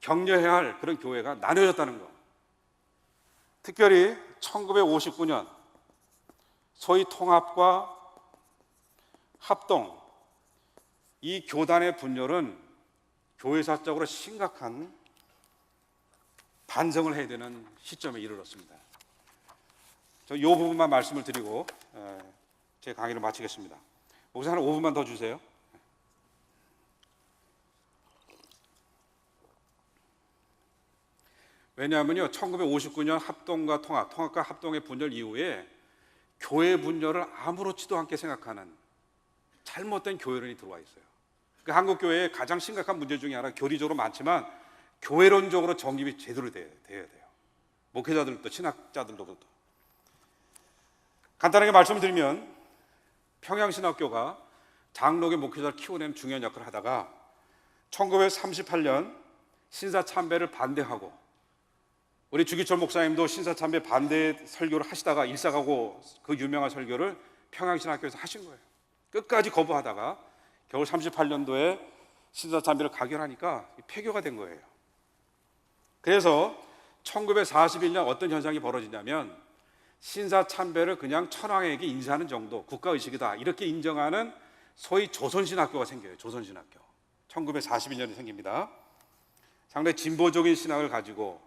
격려해야 할 그런 교회가 나눠졌다는 것. 특별히 1959년 소위 통합과 합동, 이 교단의 분열은 교회사적으로 심각한 반성을 해야 되는 시점에 이르렀습니다. 저 이 부분만 말씀을 드리고 제 강의를 마치겠습니다. 목사 한 5분만 더 주세요. 왜냐하면요, 1959년 합동과 통합과 합동의 분열 이후에 교회 분열을 아무렇지도 않게 생각하는 잘못된 교회론이 들어와 있어요. 그 한국 교회의 가장 심각한 문제 중에 하나, 교리적으로 많지만 교회론적으로 정립이 제대로 돼야 돼요. 목회자들도 신학자들도. 간단하게 말씀드리면 평양신학교가 장로교 목회자를 키워내는 중요한 역할을 하다가 1938년 신사참배를 반대하고, 우리 주기철 목사님도 신사참배 반대 설교를 하시다가 일사가고 그 유명한 설교를 평양신학교에서 하신 거예요. 끝까지 거부하다가 겨우 38년도에 신사참배를 가결하니까 폐교가 된 거예요. 그래서 1941년 어떤 현상이 벌어지냐면 신사참배를 그냥 천황에게 인사하는 정도, 국가의식이다 이렇게 인정하는 소위 조선신학교가 생겨요. 조선신학교 1941년에 생깁니다. 상당히 진보적인 신학을 가지고,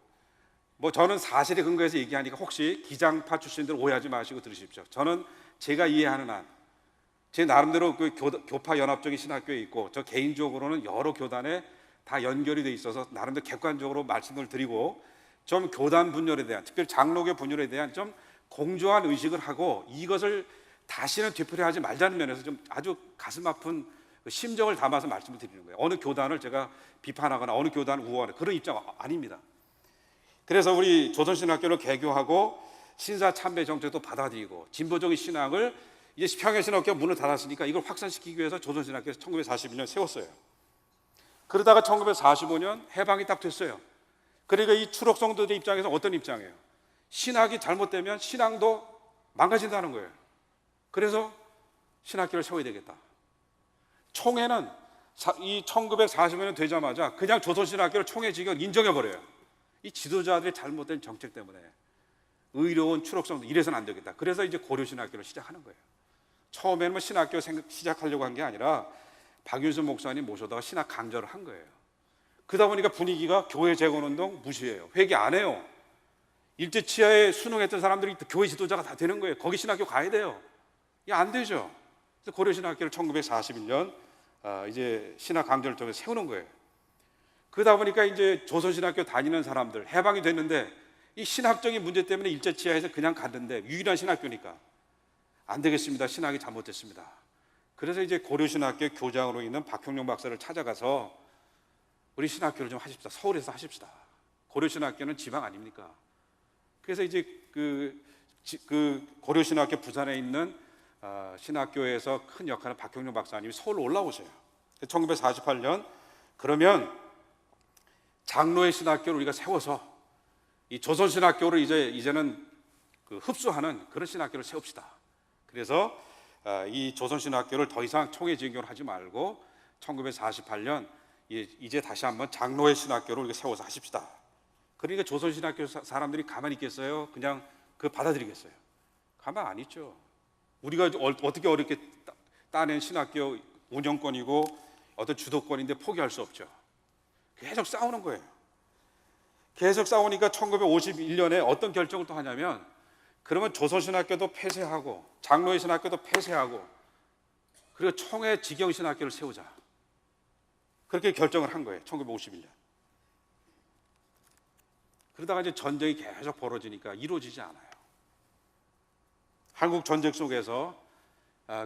저는 사실에 근거해서 얘기하니까 혹시 기장파 출신들 오해하지 마시고 들으십시오. 저는 제가 이해하는 한, 제 나름대로 그 교파 연합적인 신학교에 있고, 저 개인적으로는 여러 교단에 다 연결이 돼 있어서 나름대로 객관적으로 말씀을 드리고, 좀 교단 분열에 대한, 특별히 장로교 분열에 대한 좀 공정한 의식을 하고 이것을 다시는 되풀이하지 말자는 면에서 좀 아주 가슴 아픈 심정을 담아서 말씀을 드리는 거예요. 어느 교단을 제가 비판하거나 어느 교단을 우호하는 그런 입장 아닙니다. 그래서 우리 조선신학교를 개교하고 신사참배 정책도 받아들이고 진보적인 신학을, 이제 평양신학교가 문을 닫았으니까 이걸 확산시키기 위해서 조선신학교에서 1941년 세웠어요. 그러다가 1945년 해방이 딱 됐어요. 그러니까 이 추록성도들 입장에서 어떤 입장이에요? 신학이 잘못되면 신앙도 망가진다는 거예요. 그래서 신학교를 세워야 되겠다. 총회는 이 1945년 되자마자 그냥 조선신학교를 총회 직역을 인정해버려요. 이 지도자들의 잘못된 정책 때문에 의로운 추록성도 이래서는 안 되겠다. 그래서 이제 고려신학교를 시작하는 거예요. 처음에는 신학교 시작하려고 한 게 아니라 박윤선 목사님 모셔다가 신학 강좌를 한 거예요. 그러다 보니까 분위기가 교회 재건운동 무시해요. 회개 안 해요. 일제치하에 순응했던 사람들이 교회 지도자가 다 되는 거예요. 거기 신학교 가야 돼요. 이게 안 되죠. 그래서 고려신학교를 1941년 이제 신학 강좌를 통해서 세우는 거예요. 그러다 보니까 이제 조선신학교 다니는 사람들, 해방이 됐는데 이 신학적인 문제 때문에 일제치하에서 그냥 갔는데 유일한 신학교니까 안 되겠습니다. 신학이 잘못됐습니다. 그래서 이제 고려신학교 교장으로 있는 박형룡 박사를 찾아가서 우리 신학교를 좀 하십시다. 서울에서 하십시다. 고려신학교는 지방 아닙니까? 그래서 이제 그 고려신학교 부산에 있는 신학교에서 큰 역할을 박형룡 박사님이 서울로 올라오세요. 1948년 그러면 장로의 신학교를 우리가 세워서 이 조선신학교를 이제는 흡수하는 그런 신학교를 세웁시다. 그래서 이 조선신학교를 더 이상 총회진교를 하지 말고 1948년 이제 다시 한번 장로의 신학교를 우리가 세워서 하십시다. 그러니까 조선신학교 사람들이 가만히 있겠어요? 그냥 받아들이겠어요? 가만 안 있죠. 우리가 어떻게 어렵게 따낸 신학교 운영권이고 어떤 주도권인데 포기할 수 없죠. 계속 싸우는 거예요. 계속 싸우니까 1951년에 어떤 결정을 또 하냐면, 그러면 조선신학교도 폐쇄하고 장로의 신학교도 폐쇄하고 그리고 총회 직영신학교를 세우자. 그렇게 결정을 한 거예요. 1951년. 그러다가 이제 전쟁이 계속 벌어지니까 이루어지지 않아요. 한국 전쟁 속에서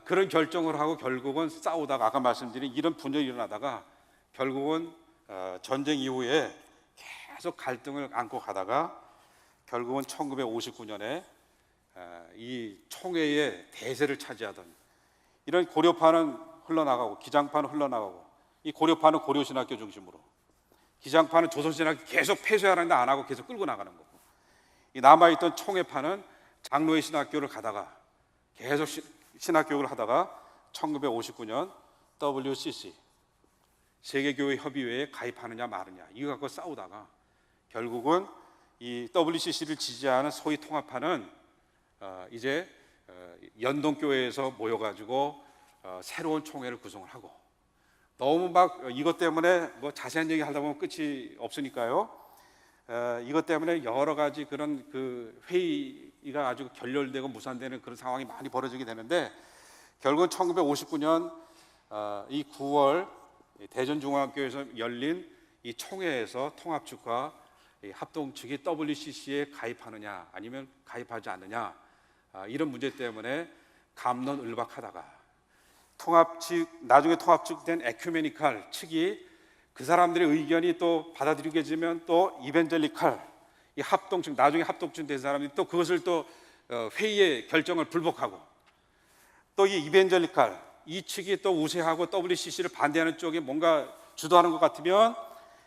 그런 결정을 하고 결국은 싸우다가, 아까 말씀드린 이런 분열이 일어나다가 결국은 전쟁 이후에 계속 갈등을 안고 가다가 결국은 1959년에 이 총회의 대세를 차지하던, 이런 고려파는 흘러나가고 기장파는 흘러나가고, 이 고려파는 고려신학교 중심으로, 기장파는 조선신학교 계속 폐쇄하는데 안 하고 계속 끌고 나가는 거고, 이 남아있던 총회파는 장로의 신학교를 가다가 계속 신학교육을 하다가 1959년 WCC 세계교회 협의회에 가입하느냐 마느냐 이거 갖고 싸우다가 결국은 이 WCC를 지지하는 소위 통합파는 이제 연동교회에서 모여가지고 새로운 총회를 구성을 하고, 너무 막 이것 때문에 자세한 얘기 하다 보면 끝이 없으니까요. 이것 때문에 여러 가지 그런 회의가 아주 결렬되고 무산되는 그런 상황이 많이 벌어지게 되는데, 결국은 1959년 이 9월 대전중앙학교에서 열린 이 총회에서 통합 측과 합동 측이 WCC에 가입하느냐 아니면 가입하지 않느냐 이런 문제 때문에 갑론을박하다가 나중에 통합 측된 에큐메니칼 측이 그 사람들의 의견이 또 받아들여지면 또 이벤젤리칼 이 합동 측 나중에 합동 측 된 사람들이 또 그것을 또 회의의 결정을 불복하고 또 이 이벤젤리칼 이 측이 또 우세하고 WCC를 반대하는 쪽에 뭔가 주도하는 것 같으면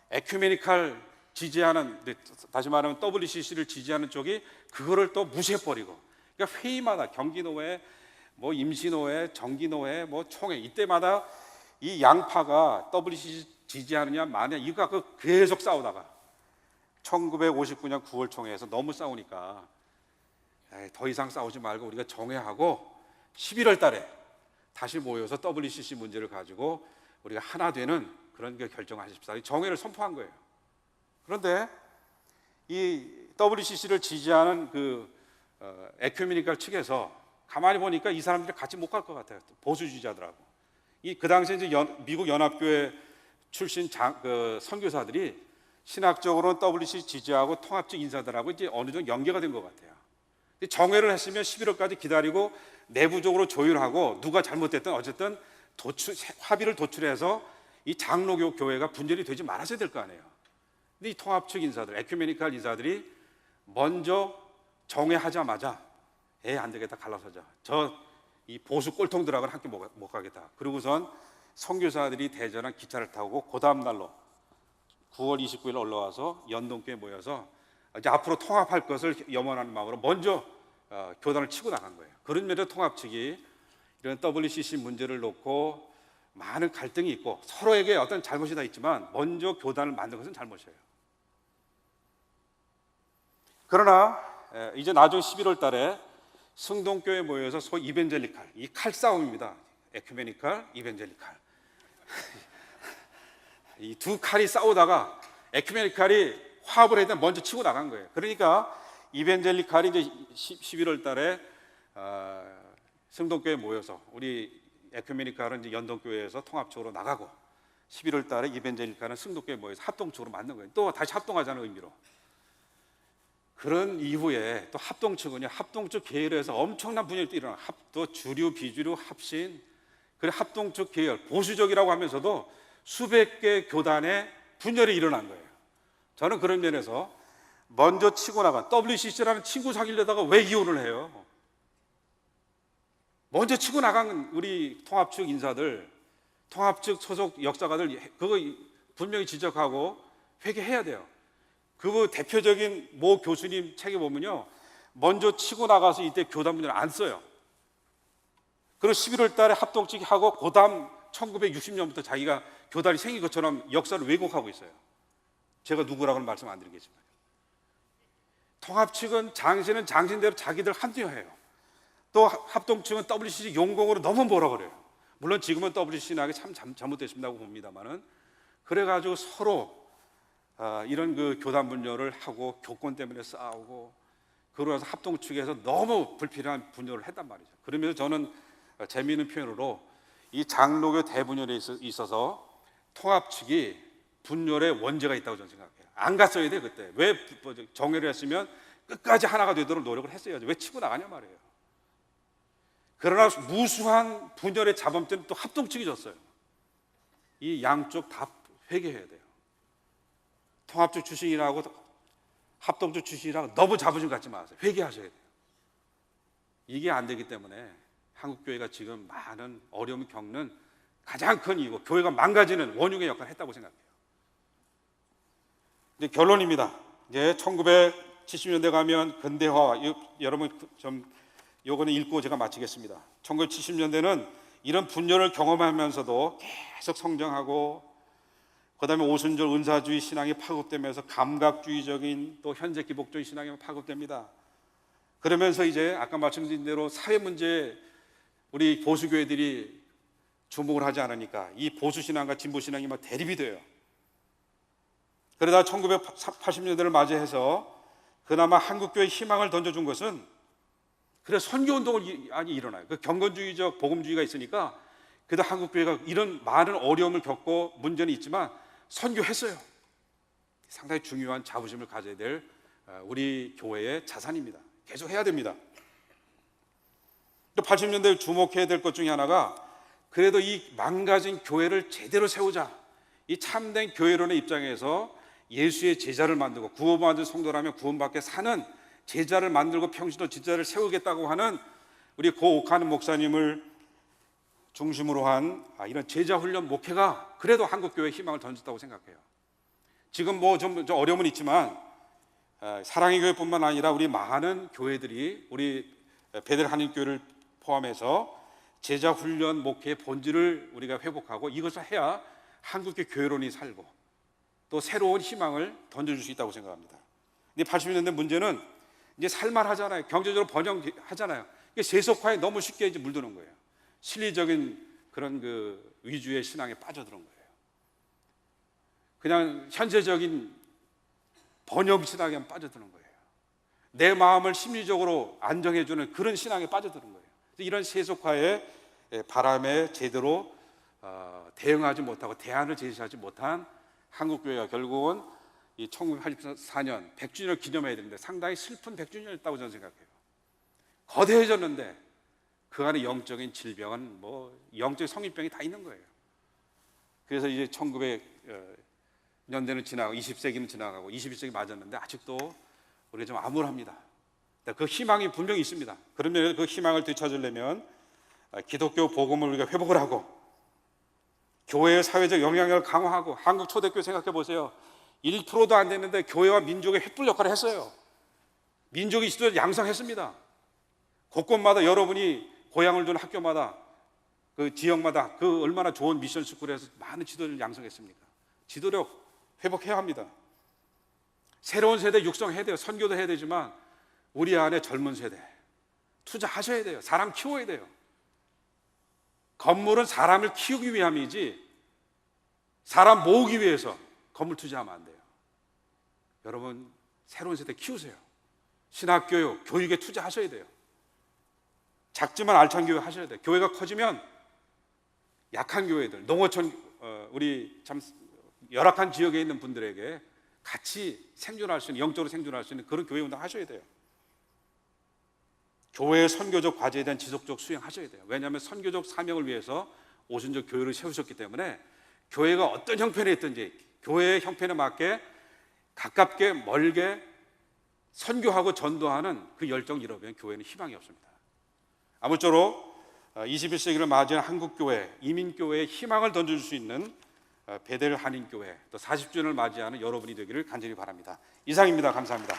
에큐메니칼 지지하는, 다시 말하면 WCC를 지지하는 쪽이 그거를 또 무시해버리고, 그러니까 회의마다 경기노회, 뭐 임시노회, 정기노회, 뭐 총회 이때마다 이 양파가 WCC 지지하느냐 마느냐 이거 계속 싸우다가 1959년 9월 총회에서 너무 싸우니까 더 이상 싸우지 말고 우리가 정회하고 11월 달에 다시 모여서 WCC 문제를 가지고 우리가 하나 되는 그런 게 결정하십시다. 정회를 선포한 거예요. 그런데 이 WCC를 지지하는 그 에큐메니칼 측에서 가만히 보니까 이 사람들이 같이 못 갈 것 같아요. 보수주의자들하고. 그 당시에 이제 미국 연합교회 출신 선교사들이 신학적으로는 WCC 지지하고 통합적 인사들하고 이제 어느 정도 연계가 된 것 같아요. 정회를 했으면 11월까지 기다리고 내부적으로 조율하고 누가 잘못됐든 어쨌든 합의를 도출해서 이 장로교 교회가 분열이 되지 말았어야 될 거 아니에요. 근데 이 통합 측 인사들, 에큐메니칼 인사들이 먼저 정회하자마자 안 되겠다, 갈라서자. 이 보수 꼴통들하고는 함께 못 가겠다. 그러고선 선교사들이 대전한 기차를 타고 그 다음 날로 9월 29일 올라와서 연동교에 모여서 이제 앞으로 통합할 것을 염원하는 마음으로 먼저 교단을 치고 나간 거예요. 그런 면에서 통합 측이 이런 WCC 문제를 놓고 많은 갈등이 있고 서로에게 어떤 잘못이 다 있지만 먼저 교단을 만든 것은 잘못이에요. 그러나 이제 나중 11월 달에 승동교에 모여서 소위 이벤젤리칼, 이 칼싸움입니다. 에큐메니칼, 이벤젤리칼. 이 두 칼이 싸우다가 에큐메니칼이 화합을 해야 먼저 치고 나간 거예요. 그러니까 이벤젤리칼이 이제 11월 달에 승동교에 모여서 우리 에큐메니칼은 이제 연동교회에서 통합적으로 나가고 11월 달에 이벤젤리칼은 승동교에 모여서 합동적으로 만든 거예요. 또 다시 합동하자는 의미로. 그런 이후에 또 합동 측은요, 합동 측 계열에서 엄청난 분열이 또 일어나. 또 주류, 비주류, 합신, 그래 합동 측 계열, 보수적이라고 하면서도 수백 개 교단의 분열이 일어난 거예요. 저는 그런 면에서 먼저 치고 나간 WCC라는 친구 사귀려다가 왜 이혼을 해요? 먼저 치고 나간 우리 통합 측 인사들, 통합 측 소속 역사가들 그거 분명히 지적하고 회개해야 돼요. 그 대표적인 모 교수님 책에 보면요, 먼저 치고 나가서 이때 교단 분열을 안 써요. 그리고 11월 달에 합동측이 하고 그 다음 1960년부터 자기가 교단이 생긴 것처럼 역사를 왜곡하고 있어요. 제가 누구라고는 말씀 안 드리겠지만 통합 측은 장신은 장신대로 자기들 합리화해요. 또 합동 측은 WCC 용공으로 너무 몰아버려요. 물론 지금은 WCC나게 참 잘못됐습니다고 봅니다만은 그래가지고 서로 이런 그 교단 분열을 하고 교권 때문에 싸우고 그러면서 합동 측에서 너무 불필요한 분열을 했단 말이죠. 그러면서 저는 재미있는 표현으로 이 장로교 대분열에 있어서 통합 측이 분열의 원죄가 있다고 저는 생각해요. 안 갔어야 돼 그때. 왜 정회를 했으면 끝까지 하나가 되도록 노력을 했어야죠. 왜 치고 나가냐 말이에요. 그러나 무수한 분열의 자범죄는 또 합동 측이 졌어요. 이 양쪽 다 회개해야 돼요. 통합 쪽 출신이라고 합동 쪽 출신이라고 너무 자부심 갖지 마세요. 회개하셔야 돼요. 이게 안 되기 때문에 한국교회가 지금 많은 어려움을 겪는 가장 큰 이유고 교회가 망가지는 원흉의 역할을 했다고 생각해요. 이제 결론입니다. 이제 1970년대 가면 근대화, 여러분 좀 요거는 읽고 제가 마치겠습니다. 1970년대는 이런 분열을 경험하면서도 계속 성장하고 그다음에 오순절 은사주의 신앙이 파급되면서 감각주의적인 또 현재 기복적인 신앙이 파급됩니다. 그러면서 이제 아까 말씀드린 대로 사회 문제에 우리 보수교회들이 주목을 하지 않으니까 이 보수신앙과 진보신앙이 막 대립이 돼요. 그러다 1980년대를 맞이해서 그나마 한국교회에 희망을 던져준 것은 그래서 선교 운동을 일어나요. 그 경건주의적 복음주의가 있으니까 그래도 한국 교회가 이런 많은 어려움을 겪고 문제는 있지만 선교했어요. 상당히 중요한 자부심을 가져야 될 우리 교회의 자산입니다. 계속 해야 됩니다. 또 80년대에 주목해야 될 것 중에 하나가 그래도 이 망가진 교회를 제대로 세우자. 이 참된 교회론의 입장에서 예수의 제자를 만들고 구원받은 성도라면 구원받게 사는 제자를 만들고 평신도 제자를 세우겠다고 하는 우리 고 옥하는 목사님을 중심으로 한 이런 제자 훈련 목회가 그래도 한국 교회에 희망을 던졌다고 생각해요. 지금 뭐 좀 어려움은 있지만 사랑의 교회뿐만 아니라 우리 많은 교회들이 우리 베델 한인교회를 포함해서 제자 훈련 목회의 본질을 우리가 회복하고 이것을 해야 한국의 교회론이 살고 또 새로운 희망을 던져줄 수 있다고 생각합니다. 근데 80년대 문제는 이제 살만하잖아요. 경제적으로 번영하잖아요. 세속화에 너무 쉽게 이제 물드는 거예요. 실리적인 그런 그 위주의 신앙에 빠져드는 거예요. 그냥 현세적인 번영 신앙에 빠져드는 거예요. 내 마음을 심리적으로 안정해주는 그런 신앙에 빠져드는 거예요. 이런 세속화의 바람에 제대로 대응하지 못하고 대안을 제시하지 못한 한국교회가 결국은 이 1984년 100주년을 기념해야 되는데 상당히 슬픈 100주년이었다고 저는 생각해요. 거대해졌는데 그 안에 영적인 질병은 뭐 영적인 성인병이 다 있는 거예요. 그래서 이제 1900년대는 지나가고 20세기는 지나가고 21세기 맞았는데 아직도 우리가 좀 암울합니다. 그 희망이 분명히 있습니다. 그러면 그 희망을 되찾으려면 기독교 복음을 우리가 회복을 하고 교회의 사회적 영향력을 강화하고 한국 초대교회 생각해 보세요. 1%도 안 됐는데 교회와 민족의 횃불 역할을 했어요. 민족이 지도를 양성했습니다. 곳곳마다 여러분이 고향을 둔 학교마다 그 지역마다 그 얼마나 좋은 미션 스쿨에서 많은 지도를 양성했습니까? 지도력 회복해야 합니다. 새로운 세대 육성해야 돼요. 선교도 해야 되지만 우리 안에 젊은 세대 투자하셔야 돼요. 사람 키워야 돼요. 건물은 사람을 키우기 위함이지 사람 모으기 위해서 건물 투자하면 안 돼요. 여러분 새로운 세대 키우세요. 신학교육, 교육에 투자하셔야 돼요. 작지만 알찬 교육 하셔야 돼요. 교회가 커지면 약한 교회들, 농어촌 우리 참 열악한 지역에 있는 분들에게 같이 생존할 수 있는, 영적으로 생존할 수 있는 그런 교회 운동 하셔야 돼요. 교회의 선교적 과제에 대한 지속적 수행하셔야 돼요. 왜냐하면 선교적 사명을 위해서 오순절 교회를 세우셨기 때문에 교회가 어떤 형편에 있든지 교회의 형편에 맞게 가깝게 멀게 선교하고 전도하는 그 열정 잃어버리면 교회는 희망이 없습니다. 아무쪼록 21세기를 맞이한 한국교회, 이민교회에 희망을 던져줄 수 있는 베델 한인교회 또 40주년을 맞이하는 여러분이 되기를 간절히 바랍니다. 이상입니다. 감사합니다.